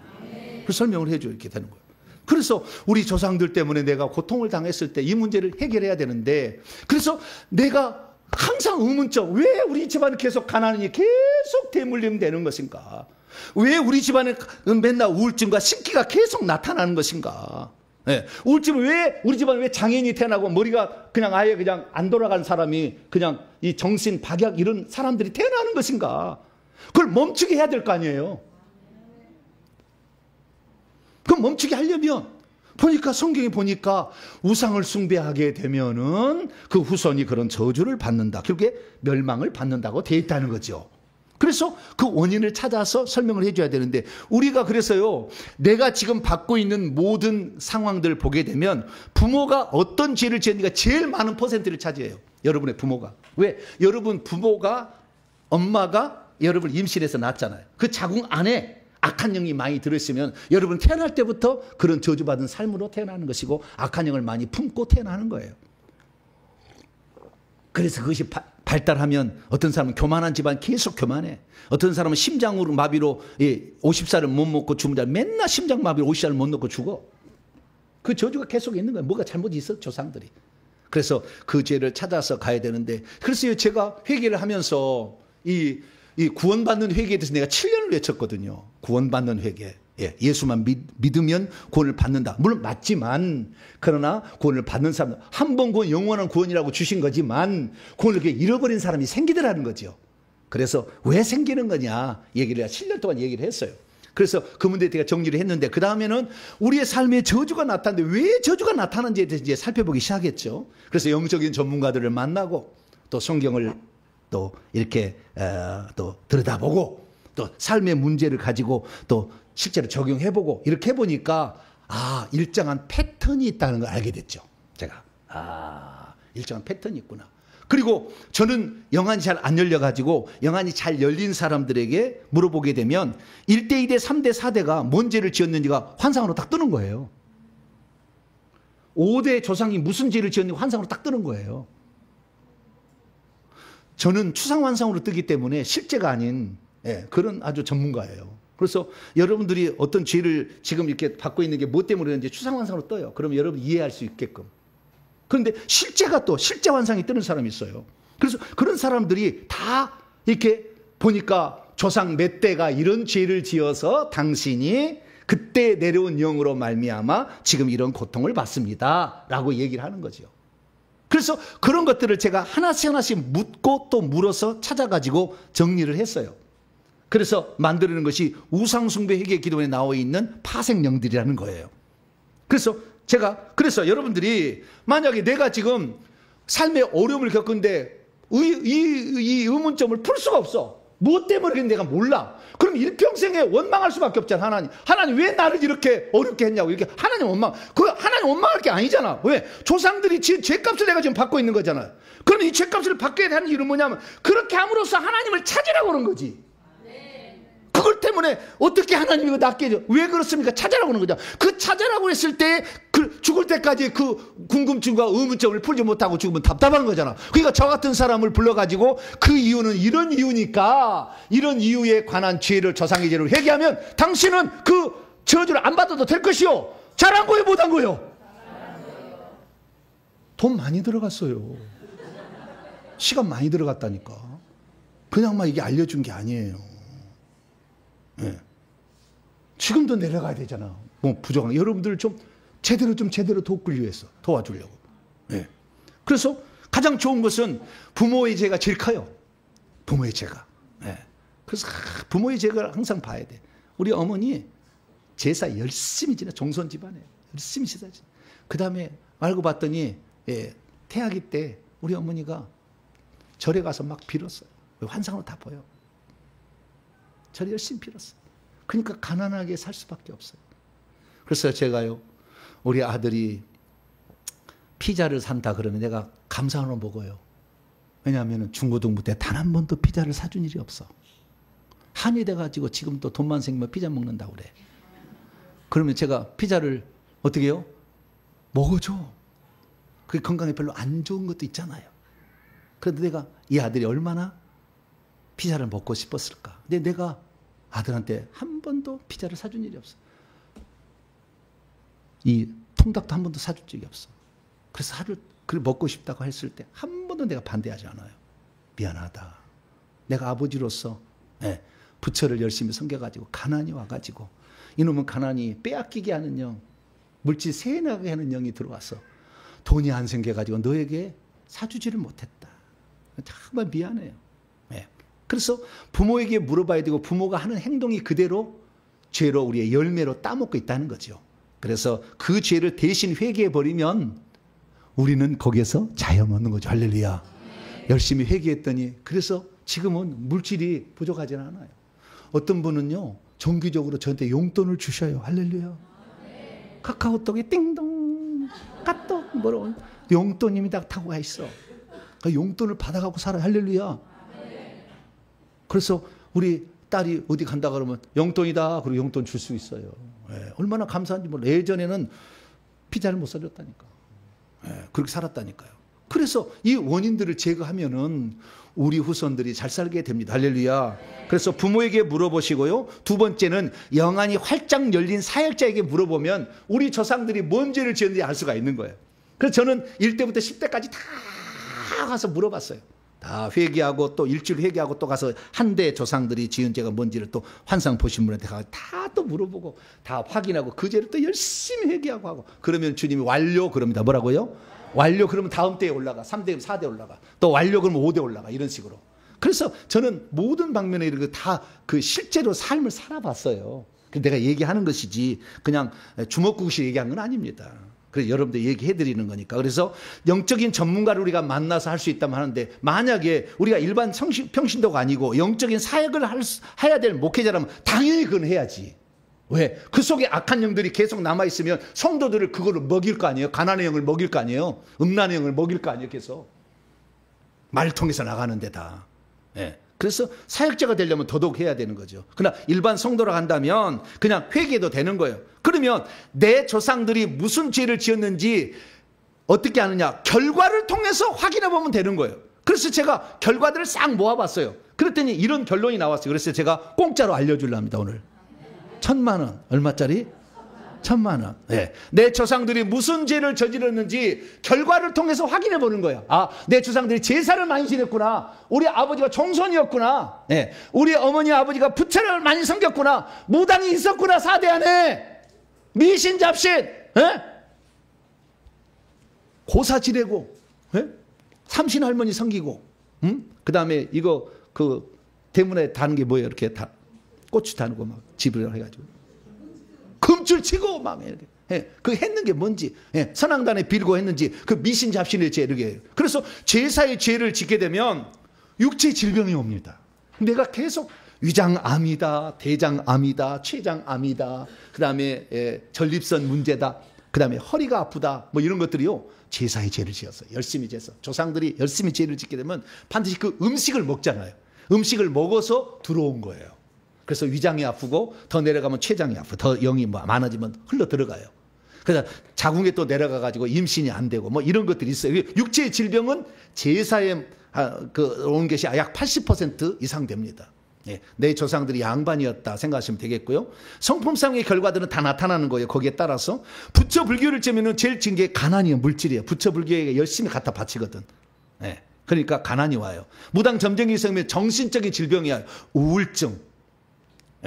그 설명을 해줘. 이렇게 되는 거예요. 그래서 우리 조상들 때문에 내가 고통을 당했을 때 이 문제를 해결해야 되는데, 그래서 내가 항상 의문점, 왜 우리 집안은 계속 가난이 계속 대물림 되는 것인가? 왜 우리 집안에 맨날 우울증과 신기가 계속 나타나는 것인가? 네. 우울증은 왜 우리 집안에 왜 장애인이 태어나고 머리가 그냥 아예 그냥 안 돌아가는 사람이 그냥 이 정신 박약 이런 사람들이 태어나는 것인가? 그걸 멈추게 해야 될 거 아니에요? 그럼 멈추게 하려면 보니까 성경에 보니까 우상을 숭배하게 되면은 그 후손이 그런 저주를 받는다. 결국에 멸망을 받는다고 되어 있다는 거죠. 그래서 그 원인을 찾아서 설명을 해줘야 되는데, 우리가 그래서요, 내가 지금 받고 있는 모든 상황들을 보게 되면 부모가 어떤 죄를 지었는가 제일 많은 퍼센트를 차지해요. 여러분의 부모가. 왜? 여러분 부모가, 엄마가 여러분을 임신해서 낳았잖아요. 그 자궁 안에 악한 영이 많이 들어있으면 여러분 태어날 때부터 그런 저주받은 삶으로 태어나는 것이고 악한 영을 많이 품고 태어나는 거예요. 그래서 그것이 발달하면 어떤 사람은 교만한 집안 계속 교만해. 어떤 사람은 심장으로 마비로 50살을 못 먹고 죽은 자, 맨날 심장마비로 50살을 못 먹고 죽어. 그 저주가 계속 있는 거예요. 뭐가 잘못이 있어 조상들이. 그래서 그 죄를 찾아서 가야 되는데, 그래서 제가 회개를 하면서 이 구원받는 회개에 대해서 내가 7년을 외쳤거든요. 구원받는 회개. 예, 예수만 믿으면 구원을 받는다. 물론 맞지만, 그러나 구원을 받는 사람, 한 번 구원, 영원한 구원이라고 주신 거지만 구원을 이렇게 잃어버린 사람이 생기더라는 거죠. 그래서 왜 생기는 거냐 얘기를 7년 동안 얘기를 했어요. 그래서 그 문제에 제가 정리를 했는데, 그 다음에는 우리의 삶에 저주가 나타나는데 왜 저주가 나타나는지에 대해서 이제 살펴보기 시작했죠. 그래서 영적인 전문가들을 만나고 또 성경을 또 이렇게 또 들여다보고 또 삶의 문제를 가지고 또 실제로 적용해보고 이렇게 해보니까 일정한 패턴이 있다는 걸 알게 됐죠. 제가 일정한 패턴이 있구나. 그리고 저는 영안이 잘 안 열려가지고 영안이 잘 열린 사람들에게 물어보게 되면 1대, 2대, 3대, 4대가 뭔 죄를 지었는지가 환상으로 딱 뜨는 거예요. 5대 조상이 무슨 죄를 지었는지 환상으로 딱 뜨는 거예요. 저는 추상환상으로 뜨기 때문에 실제가 아닌 그런 아주 전문가예요. 그래서 여러분들이 어떤 죄를 지금 이렇게 받고 있는 게 뭐 때문에 그런지 추상환상으로 떠요. 그러면 여러분 이해할 수 있게끔. 그런데 실제가 또 실제 환상이 뜨는 사람이 있어요. 그래서 그런 사람들이 다 이렇게 보니까 조상 몇 대가 이런 죄를 지어서 당신이 그때 내려온 영으로 말미암아 지금 이런 고통을 받습니다 라고 얘기를 하는 거죠. 그래서 그런 것들을 제가 하나씩 하나씩 묻고 또 물어서 찾아가지고 정리를 했어요. 그래서 만드는 것이 우상숭배 회개 기도에 나와 있는 파생령들이라는 거예요. 그래서 여러분들이 만약에 내가 지금 삶의 어려움을 겪은데 이 의문점을 풀 수가 없어. 무엇 때문에 그랬는지 내가 몰라. 그럼 일평생에 원망할 수밖에 없잖아. 하나님 왜 나를 이렇게 어렵게 했냐고. 이렇게 하나님 원망할 게 아니잖아. 왜? 조상들이 지은 죄값을 내가 지금 받고 있는 거잖아. 그럼 이 죄값을 받게 되는 이유는 뭐냐면 그렇게 함으로써 하나님을 찾으라고 그런 거지. 그걸 때문에 어떻게 하나님이 이거 낫게 해줘? 왜 그렇습니까? 찾아라고 하는 거죠. 그 찾아라고 했을 때 죽을 때까지 그 궁금증과 의문점을 풀지 못하고 죽으면 답답한 거잖아. 그러니까 저 같은 사람을 불러가지고 그 이유는 이런 이유니까 이런 이유에 관한 죄를 조상의 죄를 회개하면 당신은 그 저주를 안 받아도 될 것이요. 잘한 거예요, 못한 거예요? 돈 많이 들어갔어요. 시간 많이 들어갔다니까. 그냥 막 이게 알려준 게 아니에요. 네. 지금도 내려가야 되잖아. 뭐 부정한 여러분들 좀 제대로 돕기 위해서 도와주려고. 네. 그래서 가장 좋은 것은 부모의 죄가 제일 커요. 부모의 죄가. 네. 그래서 부모의 죄를 항상 봐야 돼. 우리 어머니 제사 열심히 지내. 종손 집안에 열심히 제사 지내. 그 다음에 알고 봤더니 태아기 때 우리 어머니가 절에 가서 막 빌었어요. 환상으로 다 보여. 절에 열심히 빌었어요. 그러니까 가난하게 살 수밖에 없어요. 그래서 제가요, 우리 아들이 피자를 산다 그러면 내가 감사하러 먹어요. 왜냐하면 중고등부 때 단 한 번도 피자를 사준 일이 없어. 한이 돼가지고 지금도 돈만 생기면 피자 먹는다고 그래. 그러면 제가 피자를 어떻게 해요? 먹어줘. 그게 건강에 별로 안 좋은 것도 있잖아요. 그런데 내가 이 아들이 얼마나 피자를 먹고 싶었을까. 근데 내가 아들한테 한 번도 피자를 사준 일이 없어. 이 통닭도 한 번도 사준 적이 없어. 그래서 그걸 먹고 싶다고 했을 때 한 번도 내가 반대하지 않아요. 미안하다. 내가 아버지로서 부처를 열심히 섬겨가지고 가난이 와가지고 이놈은 가난이 빼앗기게 하는 영, 물질 세나게 하는 영이 들어와서 돈이 안 생겨가지고 너에게 사주지를 못했다. 정말 미안해요. 그래서 부모에게 물어봐야 되고 부모가 하는 행동이 그대로 죄로 우리의 열매로 따먹고 있다는 거죠. 그래서 그 죄를 대신 회개해버리면 우리는 거기에서 자유 얻는 거죠. 할렐루야. 열심히 회개했더니 그래서 지금은 물질이 부족하지 않아요. 어떤 분은요 정기적으로 저한테 용돈을 주셔요. 할렐루야. 카카오톡에 띵동 까똑 뭐로 용돈님이 다 타고 가 있어. 그 용돈을 받아가고 살아. 할렐루야. 그래서 우리 딸이 어디 간다 그러면 용돈이다. 그리고 용돈 줄 수 있어요. 얼마나 감사한지 몰라. 예전에는 피자를 못 사줬다니까. 그렇게 살았다니까요. 그래서 이 원인들을 제거하면은 우리 후손들이 잘 살게 됩니다. 할렐루야. 그래서 부모에게 물어보시고요. 두 번째는 영안이 활짝 열린 사역자에게 물어보면 우리 조상들이 뭔 죄를 지었는지 알 수가 있는 거예요. 그래서 저는 1대부터 10대까지 다 가서 물어봤어요. 다 회개하고 또 일주일 회개하고 또 가서 한대 조상들이 지은 죄가 뭔지를 또 환상 보신 분한테 가서 다 또 물어보고 다 확인하고 그 죄를 또 열심히 회개하고 하고 그러면 주님이 완료 그럽니다. 뭐라고요? 완료 그러면 다음 때에 올라가. 3대 4대 올라가. 또 완료 그러면 5대 올라가. 이런 식으로. 그래서 저는 모든 방면에 이렇게 다 그 실제로 삶을 살아봤어요. 내가 얘기하는 것이지 그냥 주먹구구식 얘기한 건 아닙니다. 그래서 여러분들 얘기해드리는 거니까. 그래서 영적인 전문가를 우리가 만나서 할 수 있다면 하는데 만약에 우리가 일반 평신도가 아니고 영적인 사역을 해야 될 목회자라면 당연히 그건 해야지. 왜? 그 속에 악한 영들이 계속 남아있으면 성도들을 그거를 먹일 거 아니에요? 가난의 영을 먹일 거 아니에요? 음란의 영을 먹일 거 아니에요? 계속. 말을 통해서 나가는 데다. 그래서 사역자가 되려면 더더욱 해야 되는 거죠. 그러나 일반 성도로 간다면 그냥 회개해도 되는 거예요. 그러면 내 조상들이 무슨 죄를 지었는지 어떻게 아느냐? 결과를 통해서 확인해 보면 되는 거예요. 그래서 제가 결과들을 싹 모아봤어요. 그랬더니 이런 결론이 나왔어요. 그래서 제가 공짜로 알려주려 합니다. 오늘 1,000만 원. 얼마짜리? 1,000만 원. 내 조상들이 무슨 죄를 저질렀는지 결과를 통해서 확인해 보는 거예요. 아, 내 조상들이 제사를 많이 지냈구나. 우리 아버지가 종손이었구나. 우리 어머니 아버지가 부처를 많이 섬겼구나. 무당이 있었구나. 4대 안에 미신 잡신 고사 지내고 삼신 할머니 섬기고 그 다음에 이거 그 대문에 다는 게 뭐예요? 이렇게 다 고추 다누고 막 집을 해가지고 금줄 치고 막 이렇게 그 했는 게 뭔지 선앙단에 빌고 했는지 그 미신 잡신의 죄 이렇게. 그래서 제사의 죄를 짓게 되면 육체 질병이 옵니다. 내가 계속 위장암이다, 대장암이다, 췌장암이다, 그 다음에 전립선 문제다, 그 다음에 허리가 아프다, 뭐 이런 것들이요, 제사에 죄를 지었어요. 열심히 지어서. 조상들이 열심히 죄를 짓게 되면 반드시 그 음식을 먹잖아요. 음식을 먹어서 들어온 거예요. 그래서 위장이 아프고 더 내려가면 췌장이 아프고 더 영이 많아지면 흘러 들어가요. 그래서 자궁에 또 내려가 가지고 임신이 안 되고 뭐 이런 것들이 있어요. 육체의 질병은 제사에 온 것이 약 80% 이상 됩니다. 예, 내 조상들이 양반이었다 생각하시면 되겠고요. 성품상의 결과들은 다 나타나는 거예요. 거기에 따라서 부처 불교를 째면은 제일 진 게 가난이에요. 물질이에요. 부처 불교에 열심히 갖다 바치거든. 예, 그러니까 가난이 와요. 무당 점쟁이 생기면 정신적인 질병이야. 우울증,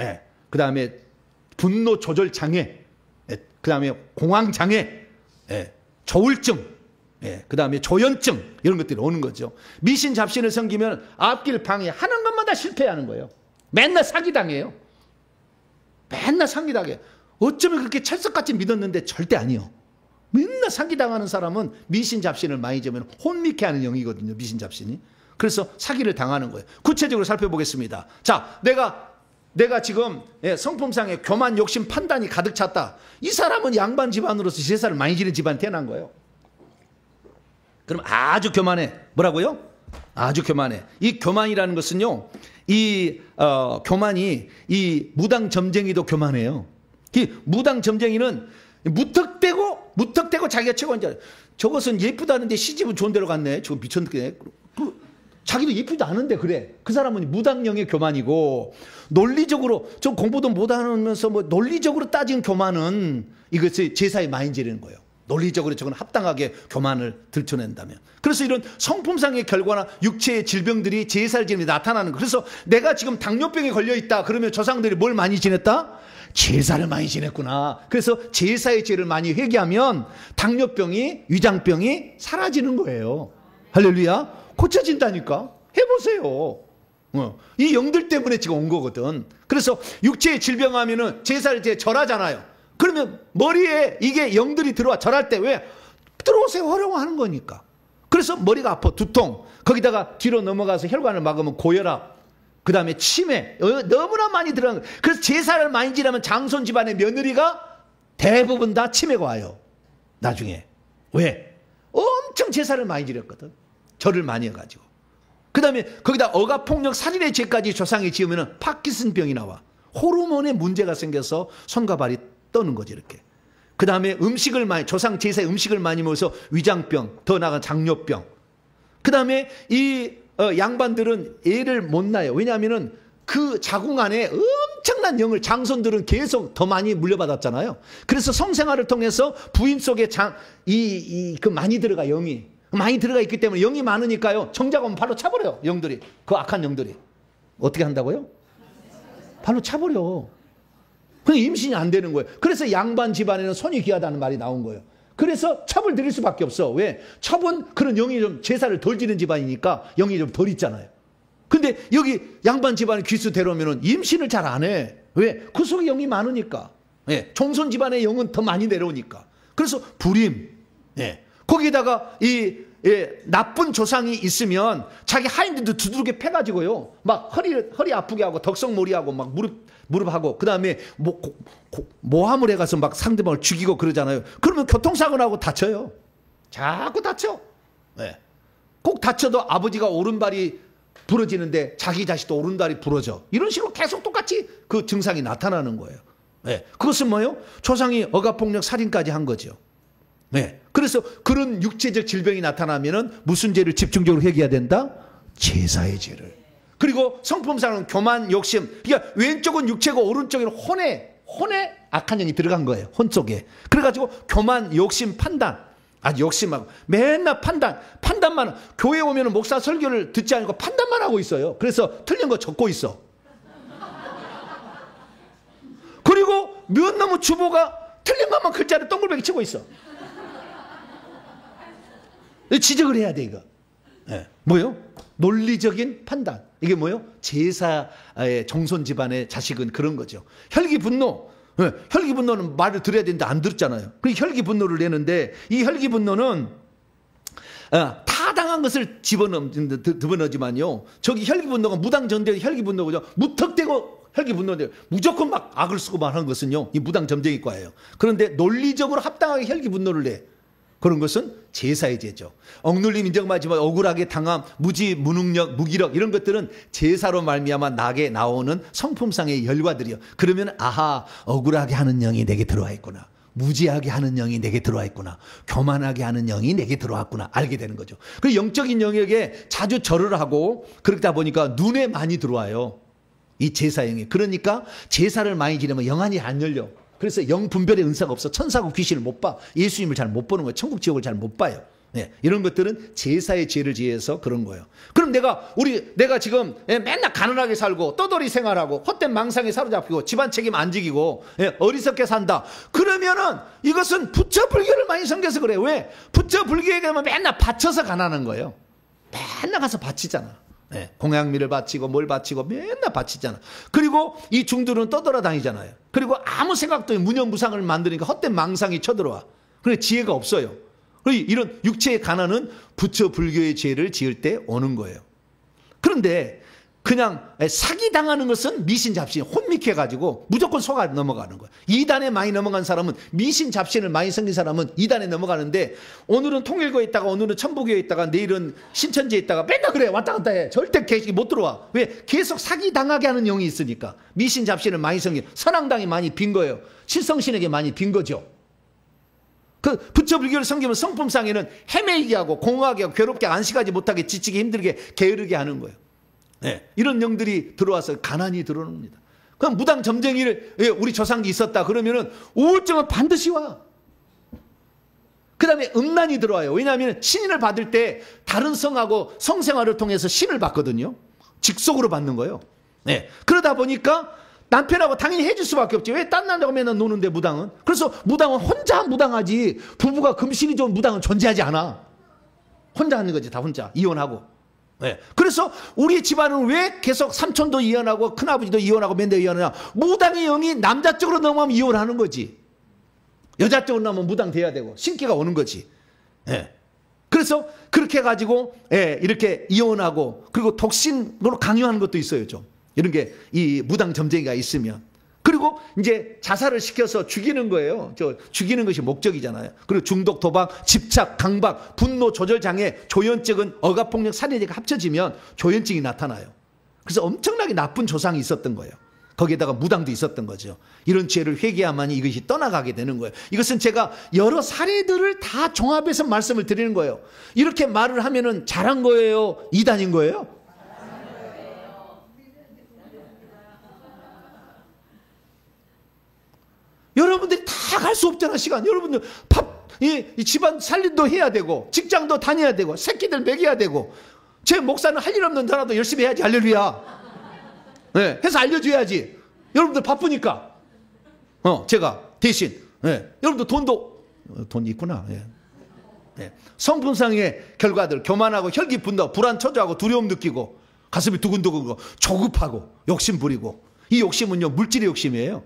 예, 그 다음에 분노 조절 장애, 예, 그 다음에 공황 장애, 예, 조울증, 예, 그 다음에 조현증, 이런 것들이 오는 거죠. 미신 잡신을 섬기면 앞길 방해하는 것마다 실패하는 거예요. 맨날 사기당해요. 맨날 사기당해요. 어쩌면 그렇게 철석같이 믿었는데 절대 아니요. 맨날 사기당하는 사람은 미신 잡신을 많이 지으면 혼미케 하는 영이거든요. 미신 잡신이. 그래서 사기를 당하는 거예요. 구체적으로 살펴보겠습니다. 자, 내가 지금 성품상에 교만, 욕심, 판단이 가득 찼다. 이 사람은 양반 집안으로서 제사를 많이 지는 집안에 태어난 거예요. 그럼 아주 교만해. 뭐라고요? 아주 교만해. 이 교만이라는 것은요, 이 교만이 이 무당 점쟁이도 교만해요. 이 무당 점쟁이는 무턱대고 자기가 최고인 줄 알아요. 저것은 예쁘다는데 시집은 좋은 데로 갔네. 저거 미쳤네. 자기도 예쁘지 않은데 그래. 그 사람은 무당령의 교만이고, 논리적으로 좀 공부도 못하면서 뭐 논리적으로 따진 교만은 이것이 제사에 많이 지르는 거예요. 논리적으로 저건 합당하게 교만을 들춰낸다면. 그래서 이런 성품상의 결과나 육체의 질병들이 제사를 지내면 나타나는 거예요. 그래서 내가 지금 당뇨병에 걸려있다 그러면 조상들이 뭘 많이 지냈다? 제사를 많이 지냈구나. 그래서 제사의 죄를 많이 회개하면 당뇨병이, 위장병이 사라지는 거예요. 할렐루야. 고쳐진다니까. 해보세요. 이 영들 때문에 지금 온 거거든. 그래서 육체의 질병하면은 제사를 이제 절하잖아요. 그러면 머리에 이게 영들이 들어와. 절할 때 왜? 들어오세요 하려고 하는 거니까. 그래서 머리가 아파. 두통. 거기다가 뒤로 넘어가서 혈관을 막으면 고혈압. 그 다음에 치매. 너무나 많이 들어가는 거예요. 그래서 제사를 많이 지나면 장손 집안의 며느리가 대부분 다 치매가 와요. 나중에. 왜? 엄청 제사를 많이 지렸거든. 절을 많이 해가지고. 그 다음에 거기다 억압폭력 살인의 죄까지 조상이 지으면 파킨슨병이 나와. 호르몬에 문제가 생겨서 손과 발이 떠는 거지 이렇게. 그 다음에 음식을 많이, 조상 제사에 음식을 많이 먹어서 위장병, 더 나아가 장뇨병. 그 다음에 이 양반들은 애를 못 낳아요. 왜냐하면은 그 자궁 안에 엄청난 영을 장손들은 계속 더 많이 물려받았잖아요. 그래서 성생활을 통해서 부인 속에 그 많이 들어가, 영이 많이 들어가 있기 때문에 영이 많으니까요. 정자가 오면 바로 차버려요. 영들이, 그 악한 영들이. 어떻게 한다고요? 바로 차버려. 그냥 임신이 안 되는 거예요. 그래서 양반 집안에는 손이 귀하다는 말이 나온 거예요. 그래서 첩을 드릴 수밖에 없어. 왜? 첩은 그런 영이 좀 제사를 덜 지는 집안이니까 영이 좀 덜 있잖아요. 근데 여기 양반 집안에 귀수 데려오면 임신을 잘 안 해. 왜? 그 속에 영이 많으니까. 예. 종손 집안의 영은 더 많이 내려오니까. 그래서 불임. 예. 거기다가 나쁜 조상이 있으면 자기 하인들도 두들겨 패가지고요. 막 허리 아프게 하고 덕성몰이 하고 막 무릎하고 그 다음에 모함을 해가서 막 상대방을 죽이고 그러잖아요. 그러면 교통사고 나고 다쳐요. 자꾸 다쳐. 네. 꼭 다쳐도 아버지가 오른발이 부러지는데 자기 자식도 오른발이 부러져. 이런 식으로 계속 똑같이 그 증상이 나타나는 거예요. 네. 그것은 뭐예요? 조상이 억압폭력 살인까지 한 거죠. 네. 그래서 그런 육체적 질병이 나타나면은 무슨 죄를 집중적으로 회개해야 된다? 제사의 죄를. 그리고 성품상은 교만, 욕심. 그러니까 왼쪽은 육체고 오른쪽에는 혼에 악한 영이 들어간 거예요. 혼 속에. 그래가지고 교만, 욕심, 판단. 아주 욕심하고 맨날 판단만. 교회 오면은 목사 설교를 듣지 않고 판단만 하고 있어요. 그래서 틀린 거 적고 있어. 그리고 몇 놈의 주보가 틀린 것만 글자를 동글뱅이 치고 있어. 지적을 해야 돼 이거. 네. 뭐요? 논리적인 판단. 이게 뭐요? 제사의 정손 집안의 자식은 그런 거죠. 혈기분노. 네. 혈기분노는 말을 들어야 되는데 안 들었잖아요. 그 혈기분노를 내는데 이 혈기분노는 다 타당한 것을 집어넣지만요. 저기 혈기분노가 무당전쟁 혈기분노죠. 무턱대고 혈기분노인데 무조건 막 악을 쓰고 말하는 것은요. 이 무당점쟁이과예요. 그런데 논리적으로 합당하게 혈기분노를 내. 그런 것은 제사의 죄죠. 억눌림 인정받지만 억울하게 당함, 무지, 무능력, 무기력 이런 것들은 제사로 말미암아 나게 나오는 성품상의 결과들이요. 그러면 아하, 억울하게 하는 영이 내게 들어와 있구나. 무지하게 하는 영이 내게 들어와 있구나. 교만하게 하는 영이 내게 들어왔구나. 알게 되는 거죠. 그 영적인 영역에 자주 절을 하고 그러다 보니까 눈에 많이 들어와요. 이 제사영이. 그러니까 제사를 많이 지내면 영안이 안 열려. 그래서 영 분별의 은사가 없어. 천사고 귀신을 못 봐. 예수님을 잘 못 보는 거예요. 천국 지옥을 잘 못 봐요. 네, 이런 것들은 제사의 죄를 지어서 그런 거예요. 그럼 내가 지금 맨날 가난하게 살고 떠돌이 생활하고 헛된 망상에 사로잡히고 집안 책임 안 지키고 어리석게 산다. 그러면은 이것은 부처 불교를 많이 섬겨서 그래요. 왜? 부처 불교에 가면 맨날 바쳐서 가난한 거예요. 맨날 가서 바치잖아. 네, 공양미를 바치고 뭘 바치고 맨날 바치잖아. 그리고 이 중들은 떠돌아다니잖아요. 그리고 아무 생각도 없이 무념무상을 만드니까 헛된 망상이 쳐들어와. 그래 지혜가 없어요. 이런 육체의 가난은 부처 불교의 죄를 지을 때 오는 거예요. 그런데 그냥 사기당하는 것은 미신잡신 혼미해가지고 무조건 속아 넘어가는 거예요. 이단에 많이 넘어간 사람은 미신잡신을 많이 생긴 사람은 이단에 넘어가는데 오늘은 통일교에 있다가 오늘은 천부교에 있다가 내일은 신천지에 있다가 맨날 그래 왔다 갔다 해. 절대 못 들어와. 왜? 계속 사기당하게 하는 영이 있으니까. 미신잡신을 많이 생긴 선앙당이 많이 빈 거예요. 실성신에게 많이 빈 거죠. 그 부처 불교를 섬기면 성품상에는 헤매이게 하고 공허하게 하고 괴롭게 안식하지 못하게 지치게 힘들게 게으르게 하는 거예요. 네, 이런 영들이 들어와서 가난이 들어옵니다. 그럼 무당 점쟁이를 우리 조상이 있었다 그러면은 우울증은 반드시 와. 그 다음에 음란이 들어와요. 왜냐하면 신인을 받을 때 다른 성하고 성생활을 통해서 신을 받거든요. 직속으로 받는 거예요. 네, 그러다 보니까 남편하고 당연히 해줄 수밖에 없지. 왜 딴 남자가 맨날 노는데 무당은? 그래서 무당은 혼자 무당하지 부부가 금신이 좋은 무당은 존재하지 않아. 혼자 하는 거지. 다 혼자 이혼하고. 네. 그래서 우리 집안은 왜 계속 삼촌도 이혼하고 큰아버지도 이혼하고 맨날 이혼하냐. 무당의 영이 남자 쪽으로 넘어가면 이혼하는 거지. 여자 쪽으로 넘어가면 무당 돼야 되고 신기가 오는 거지. 네. 그래서 그렇게 해가지고 이렇게 이혼하고 그리고 독신으로 강요하는 것도 있어요. 좀 이런 게 이 무당 점쟁이가 있으면. 그리고 이제 자살을 시켜서 죽이는 거예요. 죽이는 것이 목적이잖아요. 그리고 중독, 도박, 집착, 강박, 분노 조절 장애, 조현증은 억압폭력, 살인죄가 합쳐지면 조현증이 나타나요. 그래서 엄청나게 나쁜 조상이 있었던 거예요. 거기에다가 무당도 있었던 거죠. 이런 죄를 회개하면 이것이 떠나가게 되는 거예요. 이것은 제가 여러 사례들을 다 종합해서 말씀을 드리는 거예요. 이렇게 말을 하면은 잘한 거예요? 이단인 거예요? 여러분들이 다 갈 수 없잖아, 시간. 여러분들 이 집안 살림도 해야 되고 직장도 다녀야 되고 새끼들 먹여야 되고 제 목사는 할 일 없는 사람도 열심히 해야지. 할렐루야. 네, 해서 알려줘야지. 여러분들 바쁘니까 제가 대신 여러분들 돈 있구나. 네. 성품상의 결과들 교만하고 혈기분노 불안 초조하고 두려움 느끼고 가슴이 두근두근거 조급하고 욕심 부리고 이 욕심은요 물질의 욕심이에요.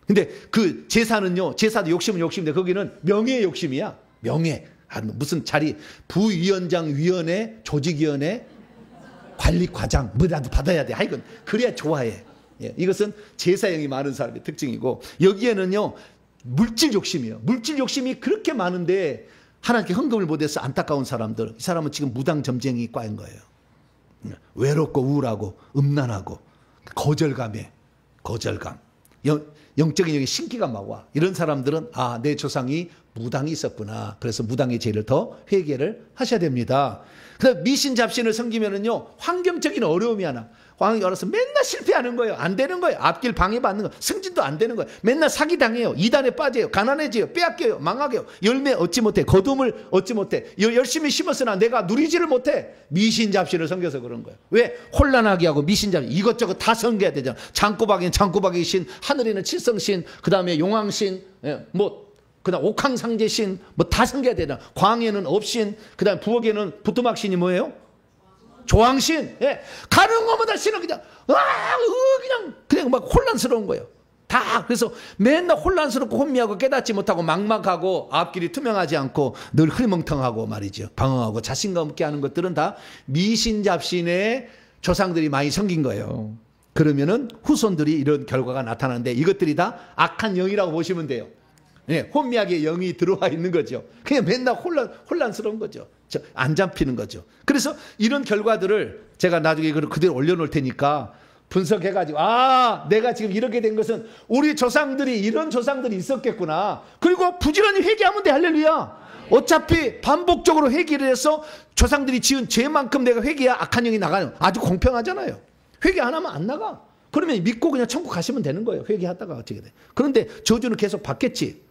근데 그 제사는요, 제사도 욕심은 욕심인데 거기는 명예의 욕심이야. 명예. 무슨 자리, 부위원장 위원회, 조직위원회, 관리과장, 뭐라도 받아야 돼. 하여간 그래야 좋아해. 이것은 제사형이 많은 사람의 특징이고 여기에는요, 물질 욕심이에요. 물질 욕심이 그렇게 많은데 하나님께 헌금을 못해서 안타까운 사람들, 이 사람은 지금 무당 점쟁이 과인 거예요. 외롭고 우울하고 음란하고 거절감. 영적인 영의 신기가 막 와. 이런 사람들은 내 조상이 무당이 있었구나. 그래서 무당의 죄를 더 회개를 하셔야 됩니다. 그다음 미신 잡신을 섬기면은요 환경적인 어려움이 하나. 황이 알아서 맨날 실패하는 거예요. 안 되는 거예요. 앞길 방해받는 거예요. 승진도 안 되는 거예요. 맨날 사기당해요. 이단에 빠져요. 가난해져요. 빼앗겨요. 망하게요. 열매 얻지 못해. 거둠을 얻지 못해. 열심히 심었으나 내가 누리지를 못해. 미신 잡신을 섬겨서 그런 거예요. 왜? 혼란하게 하고 미신 잡신 이것저것 다 섬겨야 되잖아. 장꼬박이는 장꼬박이 신, 하늘에는 칠성신, 그 다음에 용왕신, 그다음 옥황상제신 다 섬겨야 되잖아. 광에는 업신, 그 다음에 부엌에는 부뚜막신이 뭐예요? 조항신. 가는 것마다 신은 그냥 막 혼란스러운 거예요. 다 그래서 맨날 혼란스럽고 혼미하고 깨닫지 못하고 막막하고 앞길이 투명하지 않고 늘 흐리멍텅하고 말이죠. 방황하고 자신감 없게 하는 것들은 다 미신잡신의 조상들이 많이 생긴 거예요. 그러면은 후손들이 이런 결과가 나타나는데 이것들이 다 악한 영이라고 보시면 돼요. 네, 혼미하게 영이 들어와 있는 거죠. 그냥 맨날 혼란스러운 거죠. 안 잡히는 거죠. 그래서 이런 결과들을 제가 나중에 그대로 올려놓을 테니까 분석해가지고 내가 지금 이렇게 된 것은 우리 조상들이 이런 조상들이 있었겠구나. 그리고 부지런히 회개하면 돼. 할렐루야. 어차피 반복적으로 회개를 해서 조상들이 지은 죄만큼 내가 회개해야 악한 영이 나가요. 아주 공평하잖아요. 회개 안 하면 안 나가. 그러면 믿고 그냥 천국 가시면 되는 거예요. 회개하다가 어떻게 돼. 그런데 저주는 계속 받겠지.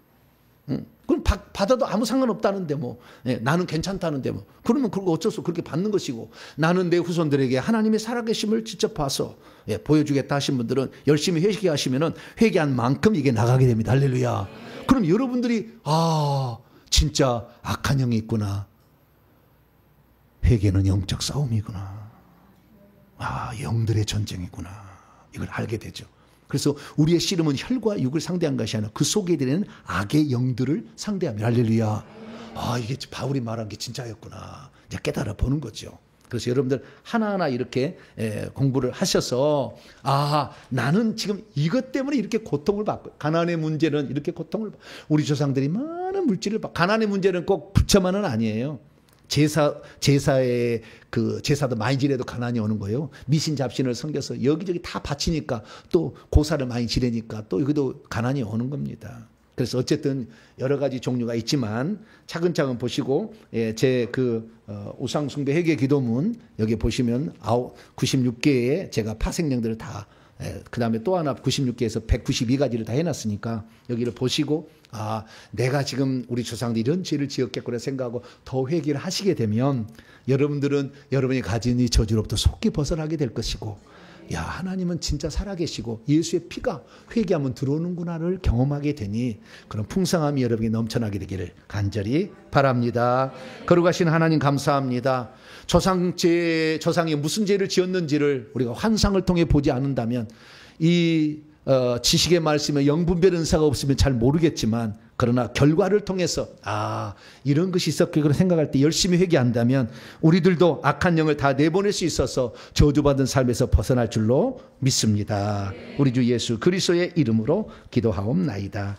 그럼 받아도 아무 상관없다는데 뭐. 나는 괜찮다는데 뭐. 그러면 그거 어쩔 수 없이 그렇게 받는 것이고, 나는 내 후손들에게 하나님의 살아계심을 직접 봐서 보여주겠다 하신 분들은 열심히 회개하시면은 회개한 만큼 이게 나가게 됩니다. 할렐루야. 그럼 여러분들이 진짜 악한 영이 있구나. 회개는 영적 싸움이구나. 영들의 전쟁이구나. 이걸 알게 되죠. 그래서 우리의 씨름은 혈과 육을 상대한 것이 아니라 그 속에 들어있는 악의 영들을 상대합니다. 할렐루야. 이게 바울이 말한 게 진짜였구나. 이제 깨달아 보는 거죠. 그래서 여러분들 하나하나 이렇게 공부를 하셔서 나는 지금 이것 때문에 이렇게 고통을 받고, 가난의 문제는 이렇게 고통을 받고, 우리 조상들이 많은 물질을 받고, 가난의 문제는 꼭 부처만은 아니에요. 제사의 제사도 많이 지내도 가난이 오는 거예요. 미신 잡신을 섬겨서 여기저기 다 바치니까 또 고사를 많이 지내니까 또 여기도 가난이 오는 겁니다. 그래서 어쨌든 여러 가지 종류가 있지만 차근차근 보시고, 제 우상숭배 회개 기도문 여기 보시면 96개의 제가 파생령들을 다, 그 다음에 또 하나 96개에서 192가지를 다 해놨으니까 여기를 보시고, 내가 지금 우리 조상들이 이런 죄를 지었겠구나 생각하고 더 회개를 하시게 되면 여러분들은 여러분이 가진 이 저주로부터 속히 벗어나게 될 것이고, 하나님은 진짜 살아계시고 예수의 피가 회개하면 들어오는구나를 경험하게 되니 그런 풍성함이 여러분에게 넘쳐나게 되기를 간절히 바랍니다. 거룩하신 하나님 감사합니다. 조상이 무슨 죄를 지었는지를 우리가 환상을 통해 보지 않는다면, 이 지식의 말씀에 영분별 은사가 없으면 잘 모르겠지만, 그러나 결과를 통해서 이런 것이 있었겠구나 생각할 때 열심히 회개한다면 우리들도 악한 영을 다 내보낼 수 있어서 저주받은 삶에서 벗어날 줄로 믿습니다. 우리 주 예수 그리스도의 이름으로 기도하옵나이다.